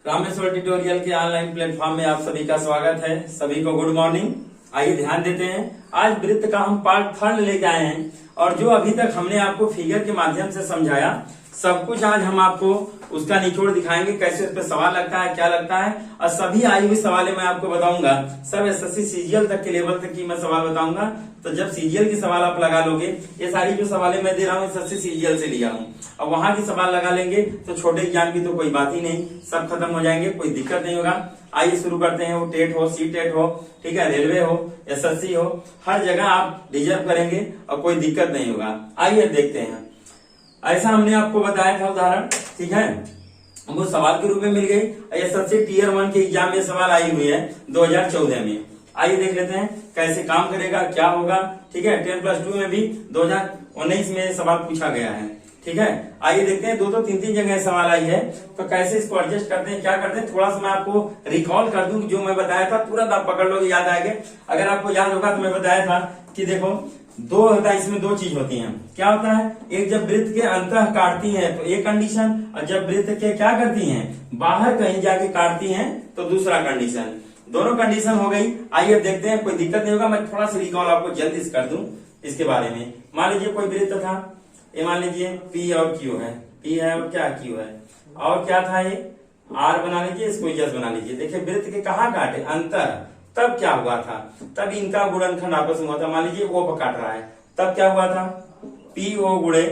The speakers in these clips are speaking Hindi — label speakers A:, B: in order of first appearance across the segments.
A: रामेश्वर ट्यूटोरियल के ऑनलाइन प्लेटफॉर्म में आप सभी का स्वागत है। सभी को गुड मॉर्निंग। आइए ध्यान देते हैं। आज वृत्त का हम पार्ट 3 लेके आए हैं और जो अभी तक हमने आपको फिगर के माध्यम से समझाया सब कुछ आज हम आपको उसका निचोड़ दिखाएंगे, कैसे उस पर सवाल लगता है, क्या लगता है, और सभी आई हुई सवालें मैं आपको बताऊंगा। सब एसएससी सीजीएल तक के लेवल तक की मैं सवाल बताऊंगा। तो जब सीजीएल की सवाल आप लगा लोगे, ये सारी जो सवालें मैं दे रहा हूँ एसएससी सीजीएल से लिया हूँ, अब वहां की सवाल लगा लेंगे तो छोटे एग्जाम की तो कोई बात ही नहीं, सब खत्म हो जाएंगे, कोई दिक्कत नहीं होगा। आइए शुरू करते हैं। वो टेट हो, सी टेट हो, ठीक है, रेलवे हो, एसएससी हो, हर जगह आप डिजर्व करेंगे और कोई दिक्कत नहीं होगा। आइए देखते हैं। ऐसा हमने आपको बताया था उदाहरण, ठीक है, वो सवाल के रूप में मिल गई। एसएससी टीयर 1 के एग्जाम में सवाल आई हुई है 2014 में। आइए देख लेते हैं कैसे काम करेगा, क्या होगा, ठीक है। 10+2 में भी 2019 में सवाल पूछा गया है, ठीक है। आइए देखते हैं, 2-2, 3-3 जगह सवाल आई है, तो कैसे इसको एडजस्ट करते हैं, क्या करते हैं। थोड़ा सा मैं आपको रिकॉल कर दूं, जो मैं बताया था तुरंत आप पकड़ लोगे, याद आएगा। अगर आपको याद होगा तो मैं बताया था कि देखो दो होता है, इसमें दो चीज होती हैं। क्या होता है, एक जब वृत्त के अंतः काटती है तो एक कंडीशन, और जब वृत्त के क्या करती हैं, बाहर कहीं जाके काटती हैं तो दूसरा कंडीशन। दोनों कंडीशन हो गई। आइए देखते हैं, कोई दिक्कत नहीं होगा। मैं थोड़ा सा रिकॉल आपको जल्दी से कर दूं इसके बारे में। मान लीजिए कोई वृत्त था, ये मान लीजिए P और Q है, P है और क्या Q है, और क्या था ये R बना लीजिए, इसको S बना लीजिए। देखिए वृत्त के कहाँ काटे, अंतर। तब क्या हुआ था, तब इनका गुणनखंड आपस में हुआ था। मान लीजिए O पर काट रहा है, तब क्या हुआ था, PO गुणे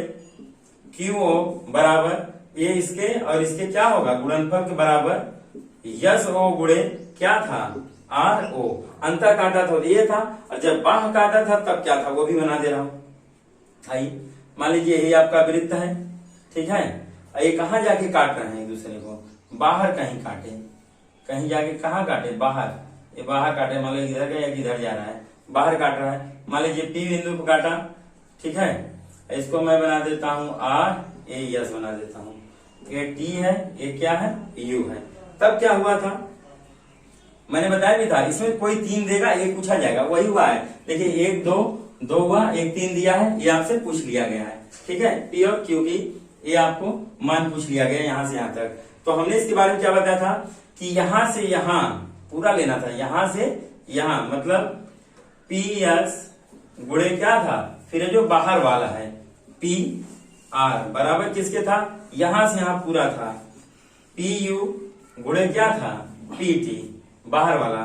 A: QO बराबर ये इसके और इसके क्या होगा, गुणनफल के बराबर SO गुणे क्या था, RO। अंतर काटा था ये था, और जब बाह्य काटा था तब क्या था, वो भी बना दे रहा हूं। आइए मान लीजिए ये आपका वृत्त है, ठीक है, ये कहाँ जाके काट रहे हैं एक दूसरे को, बाहर कहीं काटे, कहीं जाके कहाँ काटे, बाहर। ये बाहर काटे, मान लीजिए इधर या इधर जा रहा है, बाहर काट रहा है। मान लीजिए P बिंदु को काटा, ठीक है, इसको मैं बना देता हूं R, ये S बना देता हूं। ये T है, ये क्या है, U है। तब क्या हुआ था, मैंने बताया भी था, इसमें कोई 3 देगा, एक पूछा जाएगा, वही हुआ है। देखिए 1 2 हुआ, एक 3 दिया है, ये आपसे पूछ लिया गया है, ठीक है। P और Q की ये आपको मान पूछ लिया गया यहाँ से यहाँ तक। तो हमने इसके बारे में क्या बताया था कि यहां से यहां पूरा लेना था, यहां से यहां, मतलब PS गुणे क्या था, फिर जो बाहर वाला है PR बराबर किसके था, यहां से यहां पूरा था, PU गुणे क्या था, PT बाहर वाला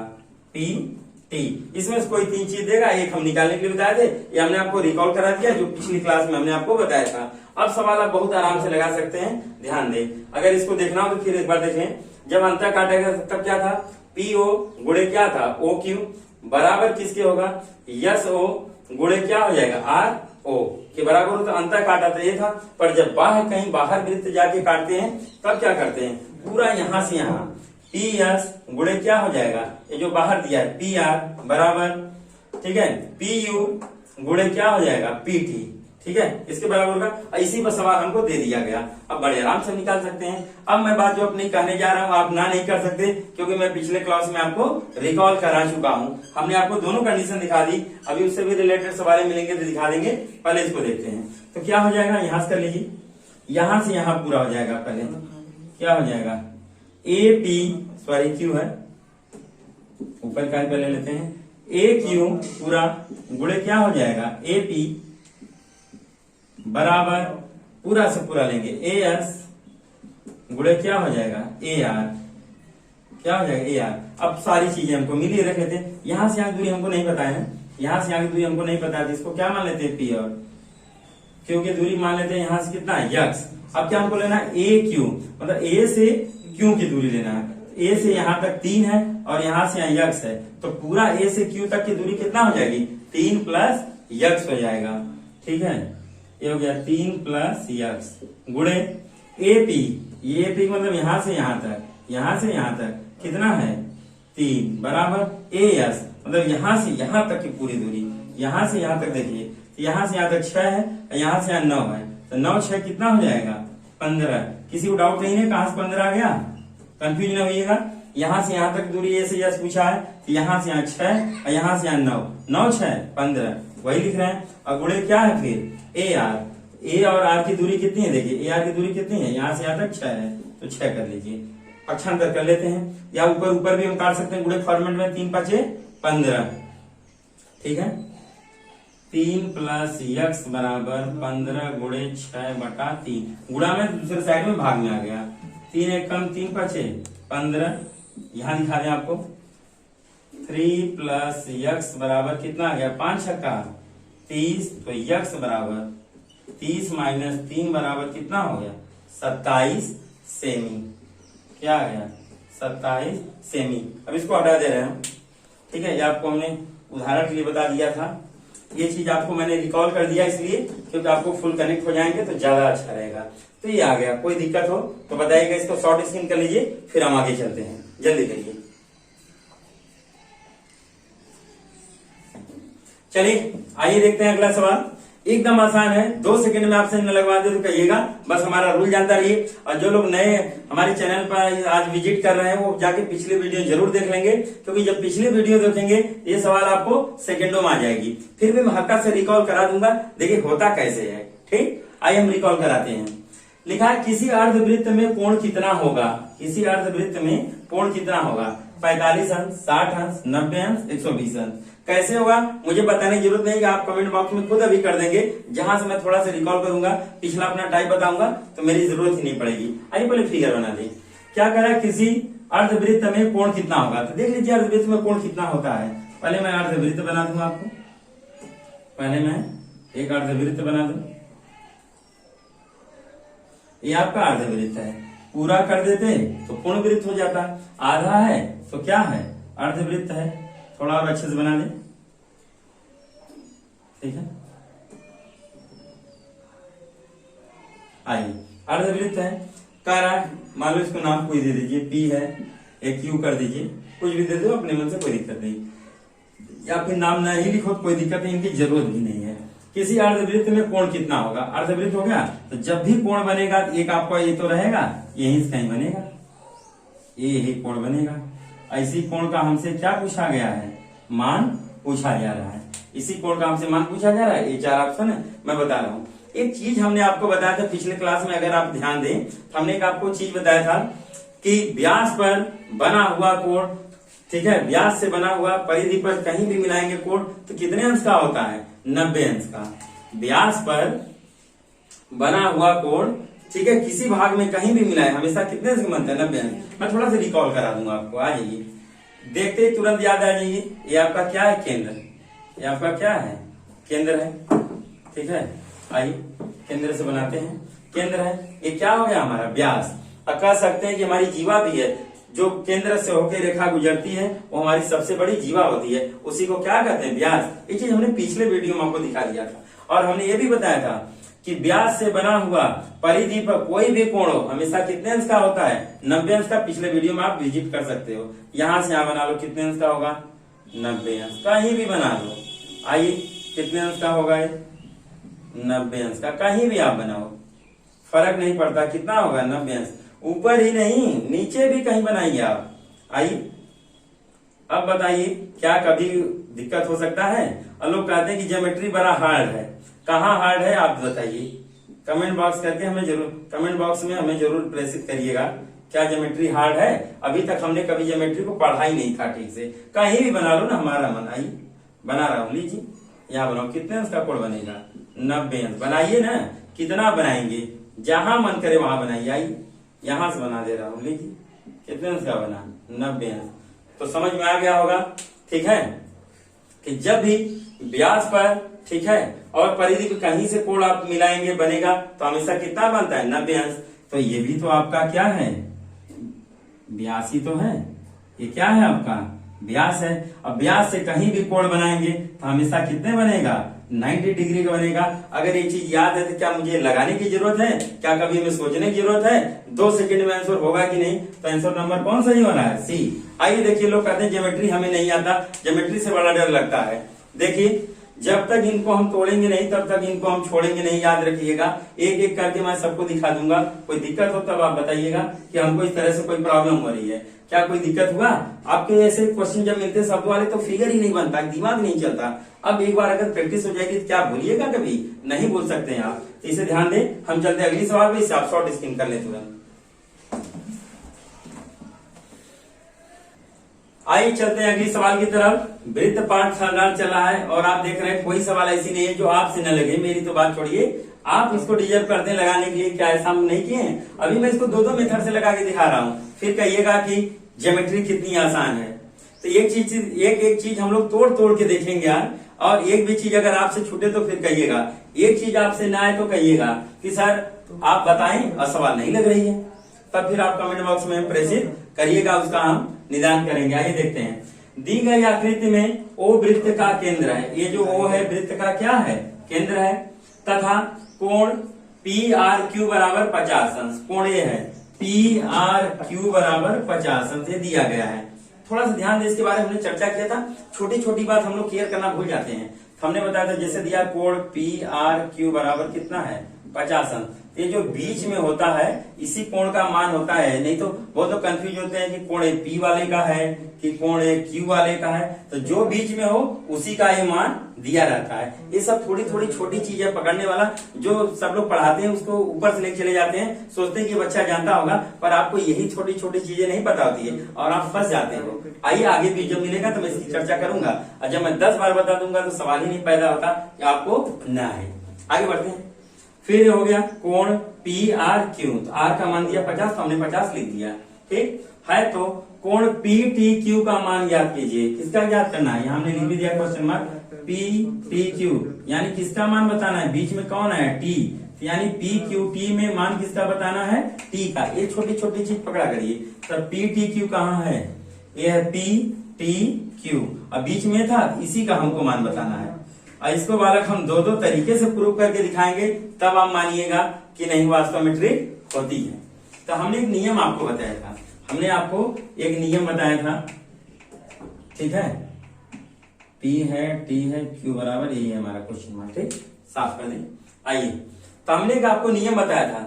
A: PT। इसमें से कोई 3 चीज देगा, एक हम निकालने के लिए बताए थे, ये हमने आपको रिकॉल करा दिया जो पिछली क्लास में हमने आपको बताया था। अब सवाल आप बहुत आराम से लगा सकते हैं, ध्यान दें। अगर इसको देखना हो तो फिर एक बार देखें। जब अंतर काटेगा तब क्या था, PO गुणे क्या था, OQ बराबर किसके होगा, SO गुणे क्या हो जाएगा, RO के बराबर हो। तो अंतर काटा तो ये था, पर जब बाहर कहीं बाहर वृत्त जाके काटते हैं तब क्या करते हैं, पूरा यहां से यहां PS गुणे क्या हो जाएगा, ये जो बाहर दिया है PR बराबर, ठीक है, PU गुणे क्या हो जाएगा, PT, ठीक है, इसके बराबर होगा। इसी पर सवाल हमको दे दिया गया, अब बड़े आराम से निकाल सकते हैं। अब मैं बात जो अपनी कहने जा रहा हूं आप ना नहीं कर सकते, क्योंकि मैं पिछले क्लास में आपको रिकॉल करा चुका हूं। हमने आपको दोनों कंडीशन दिखा दी, अभी उससे भी रिलेटेड सवाल मिलेंगे तो दिखा देंगे। पहले इसको देखते हैं। तो क्या हो जाएगा, यहां से कर लीजिए, यहां से यहां पूरा हो जाएगा। पहले क्या हो जाएगा, Q है, ऊपर का पहले लेते हैं, AQ पूरा गुणे क्या हो जाएगा, AP बराबर पूरा से पूरा लेंगे AS गुणे क्या हो जाएगा, AR क्या हो जाएगा, AR। अब सारी चीजें हमको मिली रख लेते हैं। यहां से यहां की दूरी हमको नहीं पता है, यहां से यहां की दूरी हमको नहीं पता है, इसको क्या मान लेते हैं, P और Q की दूरी मान लेते हैं, यहां से कितना है, X। अब क्या हमको लेना है, AQ, मतलब A से Q की दूरी लेना है। A से यहां तक 3 है और यहां से यहाँ X है, तो पूरा A से Q तक की दूरी कितना हो जाएगी, 3 प्लस X हो जाएगा, ठीक है। ये हो गया 3 प्लस X गुणे AP, ये AP मतलब यहां से यहां तक, यहां से यहां तक कितना है, 3 बराबर AS, मतलब यहां से यहां तक की पूरी दूरी, यहां से यहां तक देखिए, यहां से यहां तक 6 है और यहां से यहां 9 है, तो 9 6 कितना हो जाएगा, 15। किसी को डाउट नहीं है कहां से 15 आ गया, कंफ्यूज न होइएगा। यहां से यहां तक दूरी ए से यस पूछा है, तो यहां से यहां 6 और यहां से यहां 9, 9 6 15 वही लिख रहे हैं। और गुणे क्या है फिर, ए और आर की दूरी कितनी है, देखिए ए आर की दूरी कितनी है, यहां से यहां तक 6 है, तो 6 कर लीजिए। पक्षांतर कर लेते हैं, या ऊपर ऊपर भी हम काट सकते हैं गुणे फॉर्मेट में, 3 5 15, ठीक है। 3 + x बराबर 15 गुणे 6/3, गुणा में दूसरे साइड में भाग में आ गया, 3 1 कम 3 5 15, यहां दिखा दें आपको। 3 + x बराबर कितना आ गया, 5 छक्का 30, तो x बराबर 30 - 3 बराबर कितना हो गया, 27 सेमी। क्या आ गया, 27 सेमी। अब इसको हटा दे रहे हैं, ठीक है। ये आपको हमने उदाहरण के लिए बता दिया था, ये चीज आपको मैंने रिकॉल कर दिया इसलिए क्योंकि आपको फुल कनेक्ट हो जाएंगे तो ज्यादा अच्छा रहेगा। तो ये आ गया, कोई दिक्कत हो तो बताइएगा, इसको शॉर्ट स्क्रीन कर लीजिए, फिर हम आगे चलते हैं, जल्दी करिए। चलिए आइए देखते हैं अगला सवाल, एकदम आसान है, 2 सेकंड में आपसे न लगवा दे तो कहिएगा, बस हमारा रूल जानता रहिए। और जो लोग नए हमारे चैनल पर आज विजिट कर रहे हैं वो जाके पिछले वीडियो जरूर देख लेंगे, क्योंकि जब पिछले वीडियो देखेंगे ये सवाल आपको सेकंडों में आ जाएगी। फिर भी मैं हल्का से रिकॉल करा दूंगा, देखिए होता कैसे है, ठीक। आइए हम रिकॉल कराते हैं। लिखा है किसी अर्धवृत्त में कोण कितना होगा, किसी अर्धवृत्त में कोण कितना होगा, 45 अंश, 60 अंश, 90 अंश, 120 अंश। कैसे होगा मुझे बताने की जरूरत नहीं, आप कमेंट बॉक्स में खुद अभी कर देंगे, जहां से मैं थोड़ा सा रिकॉल करूंगा, पिछला अपना टाइप बताऊंगा तो मेरी जरूरत ही नहीं पड़ेगी। आइए पहले फिगर बना दें। क्या कह रहा है, किसी अर्धवृत्त में कोण कितना होगा, तो देख लीजिए अर्धवृत्त में कोण कितना होता है। पहले मैं अर्धवृत्त बना दूंगा आपको, पहले मैं एक अर्धवृत्त बना दूं, ये आपका अर्धवृत्त है, पूरा कर देते तो पूर्ण वृत्त हो जाता, आधा है तो क्या है, अर्धवृत्त है। थोड़ा और अच्छे से बना दे, ठीक है। आइए अर्धवृत्त है, कह रहा है, मान लो इसको नाम कोई दे दीजिए, पी है, एक क्यू कर दीजिए, कुछ भी दे दो अपने मन से, कोई दिक्कत नहीं, या फिर नाम ना ही लिखो कोई दिक्कत नहीं, इनकी जरूरत भी नहीं है। किसी अर्धवृत्त में कोण कितना होगा, अर्धवृत्त हो गया तो जब भी कोण बनेगा एक आपका ये तो रहेगा, यहीं से कहीं बनेगा, ये कोण बनेगा। ऐसी कोण का हमसे क्या पूछा गया है, मान पूछा जा रहा है, इसी कोण का हमसे मान पूछा जा रहा है। ये 4 ऑप्शन है, मैं बता रहा हूँ। एक चीज हमने आपको बताया था पिछले क्लास में, अगर आप ध्यान दें तो हमने एक आपको चीज बताया था कि व्यास पर बना हुआ कोण, ठीक है, व्यास से बना हुआ परिधि पर कहीं भी मिलाएंगे कोण तो कितने अंश का होता है, 90 अंश का। व्यास पर बना हुआ कोण, ठीक है, किसी भाग में कहीं भी मिलाए हमेशा कितने अंश बनता है, 90 अंश। मैं थोड़ा सा रिकॉल करा दूंगा आपको, आ जाइए, देखते ही तुरंत याद आ जाइए। ये आपका क्या है, केंद्र, ये आपका क्या है, केंद्र है, ठीक है। आइए केंद्र से बनाते हैं, केंद्र है, ये क्या हो गया हमारा व्यास। अब कह सकते हैं कि हमारी जीवा भी है, जो केंद्र से होकर रेखा गुजरती है वो हमारी सबसे बड़ी जीवा होती है, उसी को क्या कहते हैं, व्यास। ये चीज हमने पिछले वीडियो में आपको दिखा दिया था, और हमने ये भी बताया था कि व्यास से बना हुआ परिधि पर कोई भी कोण हो हमेशा कितने अंश का होता है, 90 अंश का। पिछले वीडियो में आप विजिट कर सकते हो, यहां से यहां बना लो, कितने अंश का होगा, 90 अंश। कहीं भी बना लो, आइए कितने अंश का होगा, 90 अंश का, कहीं भी आप बनाओ फर्क नहीं पड़ता, कितना होगा, 90 अंश। ऊपर ही नहीं नीचे भी कहीं बनाइए आप। आइए अब बताइए, क्या कभी दिक्कत हो सकता है। और लोग कहते हैं कि ज्योमेट्री बड़ा हार्ड है, कहाँ हार्ड है आप बताइए, कमेंट बॉक्स करके हमें जरूर, कमेंट बॉक्स में हमें जरूर प्रेषित करिएगा, क्या ज्योमेट्री हार्ड है। अभी तक हमने कभी ज्योमेट्री को पढ़ा ही नहीं था ठीक से, कहीं भी बना लो ना, हमारा मन। आइए बना रहा हूं, लीजिए यहाँ बनाओ, कितने अंश का कोण बनेगा, 90 अंश। बनाइए ना, कितना बनाएंगे, जहां मन करे वहां बनाइए। आइए यहां से बना दे रहा हूं, लीजिए कितने अंश का बना, 90 अंश। तो समझ में आ गया होगा, ठीक है, कि जब भी व्यास पर, ठीक है, और परिधि पे कहीं से कोण आप मिलाएंगे बनेगा तो हमेशा कितना बनता है, 90 अंश। तो ये भी तो आपका क्या है, व्यास ही तो है, ये क्या है आपका व्यास है। अब व्यास से कहीं भी कोण बनाएंगे तो हमेशा कितने बनेगा, 90 डिग्री का बनेगा। अगर ये चीज याद है तो क्या मुझे लगाने की जरूरत है, क्या कभी हमें सोचने की जरूरत है, 2 सेकंड में आंसर होगा कि नहीं। तो आंसर नंबर कौन सही हो रहा है, सी। आइए देखिए, लोग कहते हैं ज्योमेट्री हमें नहीं आता, ज्योमेट्री से बड़ा डर लगता है। देखिए जब तक इनको हम तोड़ेंगे नहीं तब तक इनको हम छोड़ेंगे नहीं, याद रखिएगा। एक एक करके मैं सबको दिखा दूंगा, कोई दिक्कत हो तब आप बताइएगा कि हमको इस तरह से कोई प्रॉब्लम हो रही है, क्या कोई दिक्कत हुआ आपके। ऐसे क्वेश्चन जब मिलते हैं शब्द वाले तो फिगर ही नहीं बनता, दिमाग नहीं चलता। अब एक बार अगर प्रैक्टिस हो जाएगी तो क्या भूलिएगा, कभी नहीं भूल सकते हैं आप, तो इसे ध्यान दें। हम चलते अगली सवाल पे, इसे आप शॉर्ट स्क्रीन कर ले तुरंत। आइए चलते हैं अगली सवाल की तरफ। वृत्त पाठ चल रहा है और आप देख रहे हैं कोई सवाल ऐसी नहीं है जो आपसे न लगे। मेरी तो बात छोड़िए, आप इसको डिजर्व करते हैं लगाने के लिए, क्या ऐसा हम नहीं किए हैं? अभी मैं इसको दो मेथड से लगा के दिखा रहा हूँ, फिर कहिएगा कि ज्योमेट्री कितनी आसान है। तो एक चीज हम लोग तोड़ तोड़ के देखेंगे यार, और एक भी चीज अगर आपसे छूटे तो फिर कहिएगा। एक चीज आपसे ना आए तो कहिएगा कि सर आप बताएं और सवाल नहीं लग रही है, तब फिर आप कमेंट बॉक्स में प्रेषित करिएगा, उसका हम निदान करेंगे। आइए देखते हैं। दी गई आकृति में ओ वृत्त का केंद्र है। ये जो ओ है वृत्त का क्या है? केंद्र है। तथा कोण पी आर क्यू बराबर 50 अंश। कोण ये है पी आर क्यू बराबर 50 अंश, ये दिया गया है। थोड़ा सा ध्यान दे, इसके बारे में हमने चर्चा किया था। छोटी छोटी बात हम लोग क्लियर करना भूल जाते हैं। हमने बताया था जैसे दिया कोण पी आर क्यू बराबर कितना है? 50 अंश। ये जो बीच में होता है इसी कोण का मान होता है। नहीं तो बहुत लोग कंफ्यूज होते हैं कि कोण पी वाले का है कि कोण क्यू वाले का है। तो जो बीच में हो उसी का ये मान दिया रहता है। ये सब थोड़ी थोड़ी छोटी चीजें पकड़ने वाला जो सब लोग पढ़ाते हैं उसको ऊपर से लेके चले जाते हैं, सोचते हैं कि बच्चा जानता होगा, पर आपको यही छोटी छोटी चीजें नहीं पता होती है और आप फंस जाते हो। आइए आगे भी जब मिलेगा तो मैं इसकी चर्चा करूंगा, और जब मैं 10 बार बता दूंगा तो सवाल ही नहीं पैदा होता कि आपको न आए। आगे बढ़ते हैं। फिर हो गया कोण पी आर क्यू, तो आर का मान दिया 50 तो हमने 50 लिख दिया। ठीक है, तो कोण पी टी क्यू का मान ज्ञात कीजिए। किसका ज्ञात करना है? यहाँ हमने लिख भी दिया question mark P T Q, यानी किसका मान बताना है? बीच में कौन है? टी, यानी पी क्यू टी में मान किसका बताना है? टी का। ये छोटी छोटी चीज पकड़ा करिए। तो पी टी क्यू कहाँ है? ये है पी टी क्यू, और बीच में था, इसी का हमको मान बताना है। और इसको बालक हम दो तरीके से प्रूव करके दिखाएंगे, तब आप मानिएगा कि नहीं वास्तव में ट्रिक होती है। तो हमने एक नियम आपको बताया था, ठीक है? P है, T है, Q बराबर यही है हमारा क्वेश्चन मार्क। ठीक, साफ कर दें। आइए, तो हमने एक आपको नियम बताया था,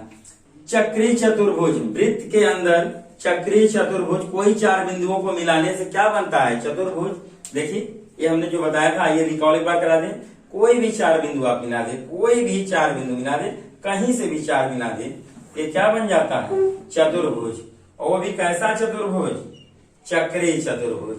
A: चक्रीय चतुर्भुज वृत्त के अंदर चक्रीय चतुर्भुज कोई 4 बिंदुओं को मिलाने से क्या बनता है? चतुर्भुज। देखिए ये हमने जो बताया था, आइए रिकॉल एक बार करा दें। कोई भी 4 बिंदु आप मिला दे, कोई भी 4 बिंदु मिला दे, कहीं से भी 4 मिला दे, ये क्या बन जाता है? चतुर्भुज। और वो भी कैसा चतुर्भुज? चक्रीय चतुर्भुज।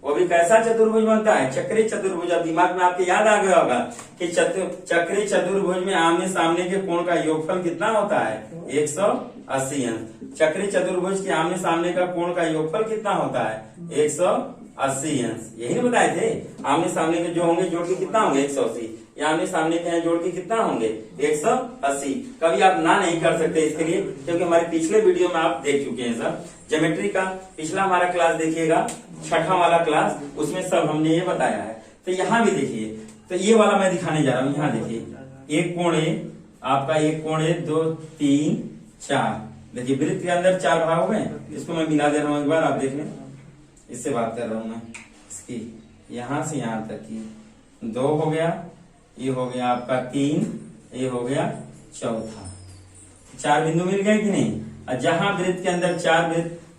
A: वो भी कैसा चतुर्भुज बनता है? चक्रीय चतुर्भुज। अब दिमाग में आपके याद आ गया होगा कि चक्रीय चतुर्भुज में आमने सामने के कोण का योगफल कितना होता है? 180 अंश। चक्रीय चतुर्भुज के आमने सामने का कोण का योगफल कितना होता है? 180 अंश। यही ना बताए थे? आमने सामने के जो होंगे जोड़ के कितना होंगे? 180। या आमने सामने के हैं जोड़ के कितना होंगे? 180। कभी आप ना नहीं कर सकते इसके लिए, क्योंकि हमारे पिछले वीडियो में आप देख चुके हैं सर। ज्योमेट्री का पिछला हमारा क्लास देखिएगा, 6ठा वाला क्लास, उसमें सब हमने ये बताया है। तो यहाँ भी देखिए, तो ये वाला मैं दिखाने जा रहा हूँ। यहाँ देखिए, एक कोण है आपका, एक कोण है 2 3 4। देखिए वृत्त के अंदर 4 भाग हो गए, इसको मैं मिला दे रहा हूँ एक बार, आप देख लें। इससे बात कर रहा हूँ मैं, इसकी यहाँ से यहाँ तक की 2 हो गया, ये हो गया आपका 3, ये हो गया चौथा। 4 बिंदु मिल गए कि नहीं? और जहां वृत्त के अंदर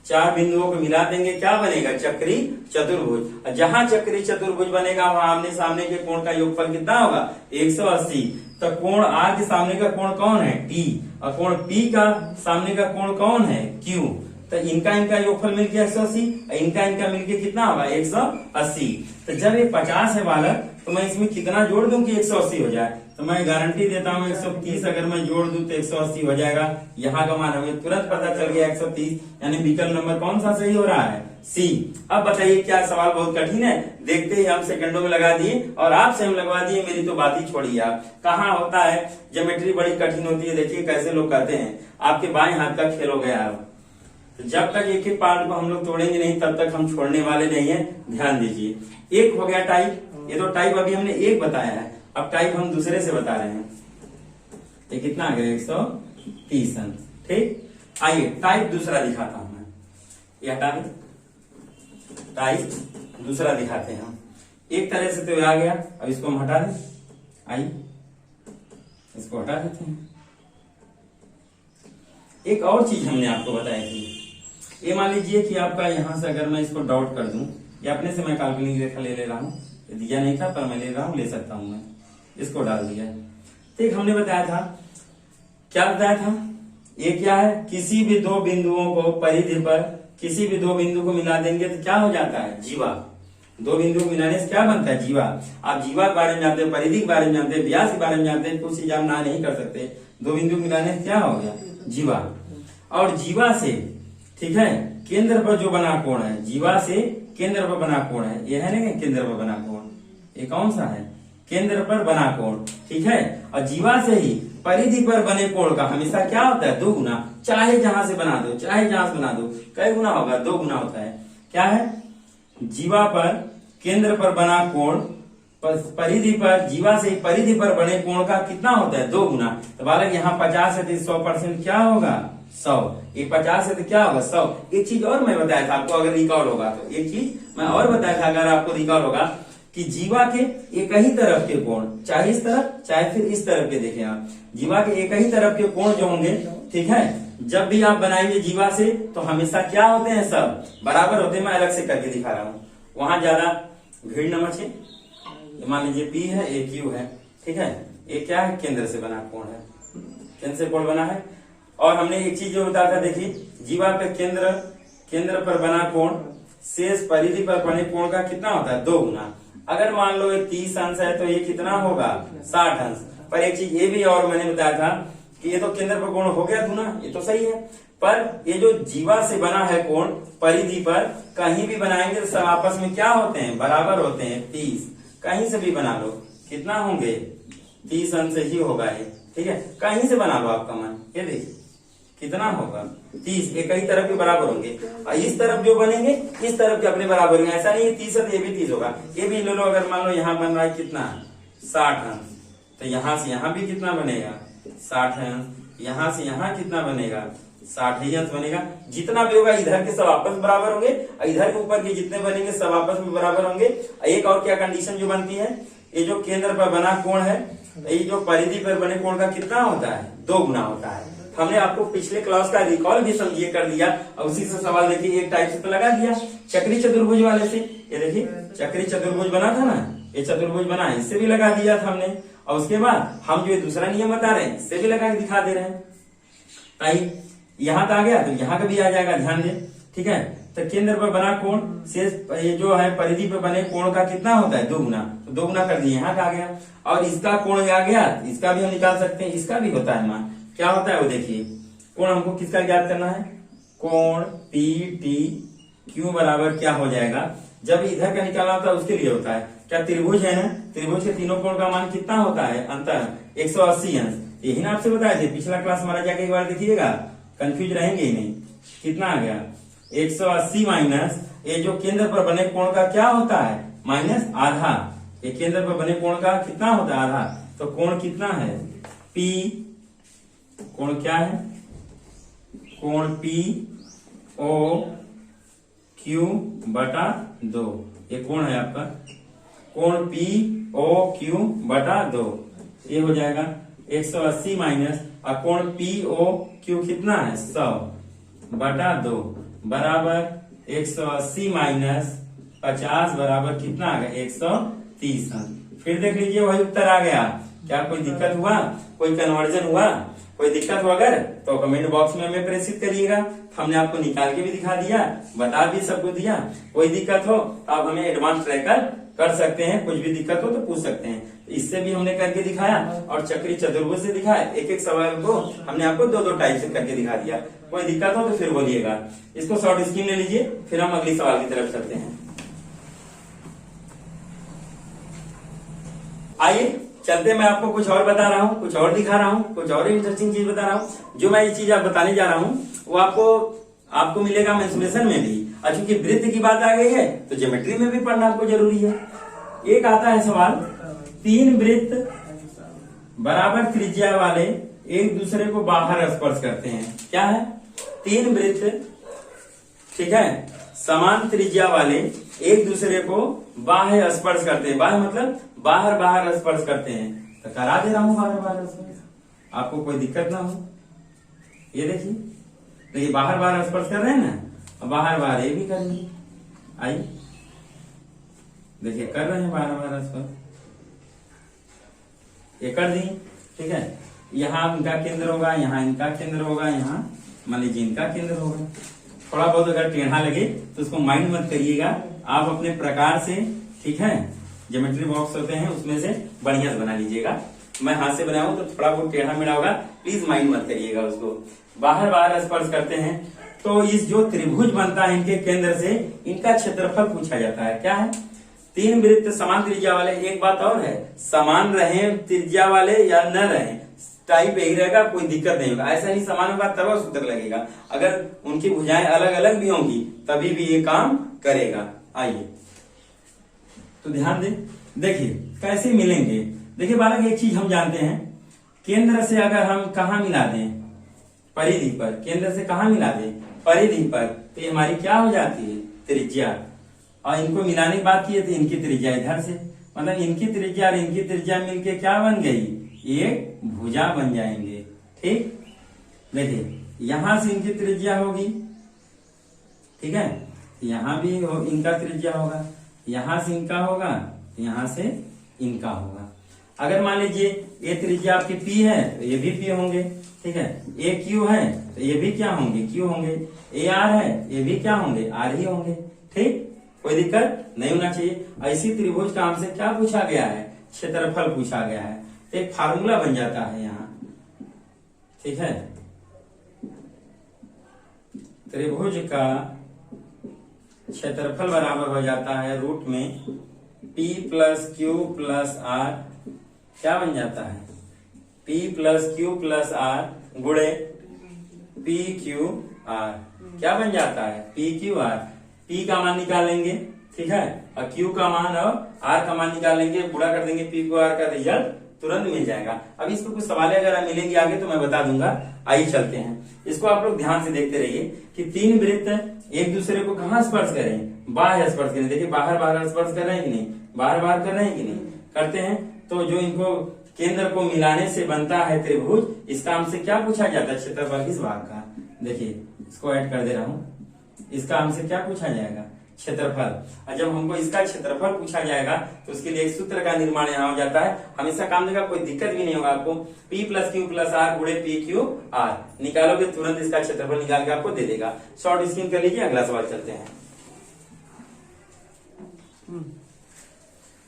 A: 4 बिंदुओं को मिला देंगे, क्या बनेगा? चक्रीय चतुर्भुज। और जहां चक्रीय चतुर्भुज बनेगा वहां आमने सामने के कोण का योगफल कितना होगा? 180। तो कोण आर के सामने का कोण कौन है? टी, और कोण पी का सामने का कोण कौन है? क्यू। तो इनका योगफल मिल गया 180, इनका मिलके कितना होगा? 180। तो जब ये 50 है बालक, तो मैं इसमें कितना जोड़ दूं कि 180 हो जाए? तो मैं गारंटी देता हूँ 130 अगर मैं जोड़ दूं तो 180 हो जाएगा। यहाँ का मान हमें तुरंत पता चल गया 130, यानी विकल्प नंबर कौन सा सही हो रहा है? सी। अब बताइए क्या सवाल बहुत कठिन है? देखते ही हम सेकंडों में लगा दिए और आपसे हम लगवा दिए, मेरी तो बात ही छोड़िए आप। कहाँ होता है ज्योमेट्री बड़ी कठिन होती है, देखिए कैसे लोग कहते हैं। आपके बाएं हाथ का खेल हो गया अब। तो जब तक एक एक पार्ट को हम लोग तोड़ेंगे नहीं, तब तक हम छोड़ने वाले नहीं है, ध्यान दीजिए। एक हो गया टाइप, ये तो टाइप अभी हमने एक बताया है, अब टाइप हम दूसरे से बता रहे हैं। ये कितना आ गया? 130 अंश। ठीक, आइए टाइप दूसरा दिखाता हूं मैं। ये हटा दे, टाइप दूसरा दिखाते हैं हम। एक तरह से तो आ गया, अब इसको हम हटा दें। आइए इसको हटा देते हैं। एक और चीज हमने आपको बताई थी, ये मान लीजिए कि आपका यहां से अगर मैं इसको डॉट कर दूं, या अपने से मैं काल्पनिक रेखा ले रहा हूं, दिया नहीं था पर मैं ले रहा हूं, ले सकता हूं मैं, इसको डाल दिया। तो एक हमने बताया था, क्या बताया था? ये क्या है? किसी भी 2 बिंदुओं को परिधि पर किसी भी दो बिंदु को मिला देंगे तो क्या हो जाता है? जीवा। दो बिंदु को मिलाने से क्या बनता है? जीवा। आप जीवा के बारे में जानते हैं, परिधि के बारे में जानते हैं, व्यास के बारे में जानते हैं, कुछ चीज आप ना नहीं कर सकते। दो बिंदु मिलाने से क्या हो गया? जीवा। और जीवा से, ठीक है, केंद्र पर जो बना कोण है, जीवा से केंद्र पर बना कोण है, यह है ना केंद्र पर बना कोण, ये कौन सा है? केंद्र पर बना कोण, ठीक है। और जीवा से ही परिधि पर बने कोण का हमेशा क्या होता है? 2 गुना। चाहे जहां से बना दो, चाहे जहां से बना दो, कई गुना होगा? 2 गुना होता है। क्या है? जीवा पर केंद्र पर बना कोण परिधि पर, जीवा से परिधि पर बने कोण का कितना होता है? 2 गुना। तो बालक यहाँ 50 से 100% क्या होगा? 100। ये 50 से क्या होगा? 100। एक चीज और मैं बताया था आपको, अगर रिकॉल होगा तो, एक चीज मैं और बताया था अगर आपको रिकॉल होगा, कि जीवा के एक ही तरफ के कोण, चाहे इस तरफ चाहे फिर इस तरफ के, देखें आप, जीवा के एक ही तरफ के कोण जो होंगे, ठीक है, जब भी आप बनाएंगे जीवा से तो हमेशा क्या होते हैं? सब बराबर होते हैं। मैं अलग से करके दिखा रहा हूँ, वहां ज्यादा भीड़ न मचे। मान लीजिए P है, A Q है, ठीक है, ये क्या है? केंद्र से बना कोण है, केंद्र से कोण बना है। और हमने एक चीज जो बताया था, देखिए, जीवा पे केंद्र पर बना कोण शेष परिधि पर बने कोण का कितना होता है? 2 गुना। अगर मान लो ये 30 अंश है तो ये कितना होगा? 60 अंश। पर एक चीज ये भी और मैंने बताया था कि ये तो केंद्र पर कोण हो गया गुना, ये तो सही है, पर ये जो जीवा से बना है कोण परिधि पर कहीं भी बनाएंगे तो सब आपस में क्या होते हैं? बराबर होते हैं। 30 कहीं से भी बना लो, कितना होंगे? 30 अंश ही होगा ये, ठीक है, कहीं से बना लो आपका मन, ये देखिए कितना होगा? 30। एक ही तरफ के बराबर होंगे, और इस तरफ जो बनेंगे इस तरफ के अपने बराबर होंगे। ऐसा नहीं है 30 है तो ये भी 30 होगा, ये भी ले लो। अगर मान लो यहाँ बन रहा है कितना? 60 अंश, तो यहाँ से यहाँ भी कितना बनेगा? 60 अंश। यहाँ से यहाँ कितना बनेगा? 60 ही अंश बनेगा। जितना भी होगा इधर के सब आपस में बराबर होंगे, और इधर के ऊपर के जितने बनेंगे सब आपस में बराबर होंगे। एक और क्या कंडीशन जो बनती है, ये जो केंद्र पर बना कोण है, ये जो परिधि पर बने कोण का कितना होता है? 2 गुना होता है। हमने आपको पिछले क्लास का रिकॉल भी समझिए कर दिया, और उसी से सवाल देखिए एक टाइप से तो लगा दिया चक्री चतुर्भुज वाले से। ये देखिए चक्री चतुर्भुज बना था ना, ये चतुर्भुज बना, इससे भी लगा दिया था हमने। और उसके बाद हम जो दूसरा नियम बता रहे हैं इससे भी लगा के दिखा दे रहे हैं। ताई यहाँ तो आ गया तो यहाँ का भी आ जाएगा, ध्यान दे, ठीक है। तो केंद्र पर बना कोण शेष ये जो है परिधि पर बने कोण का कितना होता है? 2 गुना। तो 2 गुना कर दिए, यहाँ का आ गया। और इसका कोण आ गया, इसका भी हम निकाल सकते हैं, इसका भी होता है मान, क्या होता है वो देखिए। कोण हमको किसका ज्ञात करना है? कोण PTQ बराबर क्या हो जाएगा? जब इधर का निकालना होता है उसके लिए होता है, क्या त्रिभुज है ना, त्रिभुज के तीनों कोण का मान कितना होता है? अंतर 180 अंश। यही ना आपसे बताए थे, पिछला क्लास हमारा जाके एक बार देखिएगा, कंफ्यूज रहेंगे ही नहीं। कितना आ गया? 180 माइनस ये जो केंद्र पर बने कोण का क्या होता है? माइनस आधा। ये केंद्र पर बने कोण का कितना होता है? आधा। तो कोण कितना है? P, कोण क्या है? कोण POQ बटा 2, ये कोण है आपका, कोण POQ बटा 2, ये हो जाएगा 180 माइनस, और कोण POQ कितना है? 100 बटा 2 बराबर 180 माइनस 50 बराबर कितना आ गया? 130 अंश। फिर देख लीजिए वही उत्तर आ गया। क्या कोई दिक्कत हुआ? कोई कन्वर्जन हुआ? कोई दिक्कत हो अगर तो कमेंट बॉक्स में हमें प्रेषित करिएगा। हमने आपको निकाल के भी दिखा दिया, बता भी सबको दिया। कोई दिक्कत हो तो आप हमें एडवांस ट्रैकर कर सकते हैं, कुछ भी दिक्कत हो तो पूछ सकते हैं। इससे भी हमने करके दिखाया, और चक्री चतुर्भुज से दिखाया। एक एक सवाल को हमने आपको 2-2 टाइप से करके दिखा दिया। कोई दिक्कत हो तो फिर बोलिएगा। इसको शॉर्ट स्क्रीन ले लीजिए, फिर हम अगली सवाल की तरफ चलते हैं। आइए चलते, मैं आपको कुछ और बता रहा हूँ, कुछ और दिखा रहा हूँ, कुछ और इंटरेस्टिंग चीज बता रहा हूँ। जो मैं ये चीज आप बताने जा रहा हूँ वो आपको मिलेगा मेंसुरेशन में भी। और चूंकि वृत्त की बात आ गई है तो ज्योमेट्री में भी पढ़ना आपको जरूरी है। एक आता है सवाल, 3 वृत्त बराबर त्रिज्या वाले एक दूसरे को बाहर स्पर्श करते हैं। क्या है? 3 वृत्त, ठीक है, समान त्रिज्या वाले एक दूसरे को बाह्य स्पर्श करते हैं। बाह्य मतलब बाहर स्पर्श करते हैं। तो करा दे रहा हूं बाहर स्पर्श, आपको कोई दिक्कत ना हो। ये देखिए बाहर स्पर्श कर रहे हैं ना, बाहर ये भी करेंगे। आइए देखिए कर रहे हैं बाहर स्पर्श, ये कर दी, ठीक है। यहाँ इनका केंद्र होगा, यहाँ इनका केंद्र होगा, यहाँ मान लीजिए इनका केंद्र होगा। थोड़ा बहुत अगर टेढ़ा लगे तो उसको माइंड मत करिएगा, आप अपने प्रकार से, ठीक है, ज्योमेट्री बॉक्स होते हैं उसमें से बढ़िया से बना लीजिएगा। मैं हाथ से बनाऊं तो थोड़ा बहुत टेढ़ा मेढ़ा होगा, प्लीज माइंड मत करिएगा उसको। बाहर बाहर स्पर्श करते हैं तो इस जो त्रिभुज बनता है इनके केंद्र से इनका क्षेत्रफल पूछा जाता है। क्या है? 3 वृत्त समान त्रिज्या वाले, एक बात और है, समान रहे त्रिज्या वाले या न रहे, टाइप यही रहेगा, कोई दिक्कत नहीं होगा। ऐसा नहीं समान होगा तब सूत्र लगेगा, अगर उनकी भुजाएं अलग अलग भी होंगी तभी भी ये काम करेगा। आइए तो ध्यान दें, देखिए कैसे मिलेंगे। देखिए बालक, एक चीज हम जानते हैं, केंद्र से अगर हम कहा मिला दें, परिधि पर, केंद्र से कहा मिला दें, परिधि पर, तो ये हमारी क्या हो जाती है? त्रिज्या। और इनको मिलाने की बात की है तो इनकी त्रिज्या इधर से, मतलब इनकी त्रिज्या और इनकी त्रिज्या मिलके क्या बन गई? एक भुजा बन जाएंगे। ठीक, देखिए यहां से इनकी त्रिज्या होगी, ठीक है, यहां भी इनका त्रिज्या होगा, यहां से इनका होगा, यहां से इनका होगा। अगर मान लीजिए ये त्रिज्या आपकी P है तो ये भी P होंगे, ठीक है, ए Q है तो ये भी क्या होंगे? Q होंगे। ए R है ये भी क्या होंगे? R ही होंगे। ठीक, कोई दिक्कत नहीं होना चाहिए। ऐसी त्रिभुज का हमसे क्या पूछा गया है? क्षेत्रफल पूछा गया है। तो एक फार्मूला बन जाता है यहाँ, ठीक है, त्रिभुज का क्षेत्रफल बराबर हो जाता है रूट में P plus Q plus R, क्या बन जाता है? P plus Q plus R गुणे P Q R, क्या बन जाता है? P Q R। P का मान निकालेंगे, ठीक है, और Q का मान और R का मान निकालेंगे, गुणा कर देंगे, P को R का रिजल्ट तुरंत मिल जाएगा। अब इस पर कुछ सवाल अगर मिलेंगे आगे तो मैं बता दूंगा। आइए चलते हैं, इसको आप लोग ध्यान से देखते रहिए कि 3 वृत्त एक दूसरे को कहाँ स्पर्श करें? बाह्य स्पर्श करें। देखिए बाहर बाहर स्पर्श कर रहे हैं कि नहीं? बाहर बाहर कर रहे हैं कि नहीं? करते हैं। तो जो इनको केंद्र को मिलाने से बनता है त्रिभुज, इसका हमसे क्या पूछा जाता है? क्षेत्रफल किस भाग का? देखिए इसको ऐड कर दे रहा हूं, इसका हमसे क्या पूछा जाएगा? क्षेत्रफल। और जब हमको इसका क्षेत्रफल पूछा जाएगा तो उसके लिए एक सूत्र का निर्माण यहाँ हो जाता है, हमेशा काम देगा, कोई दिक्कत भी नहीं होगा आपको। P plus Q plus R गुणे P Q R निकालोगे तुरंत इसका क्षेत्रफल निकाल के आपको दे देगा। शॉर्ट स्किम कर लीजिए, अगला सवाल चलते हैं।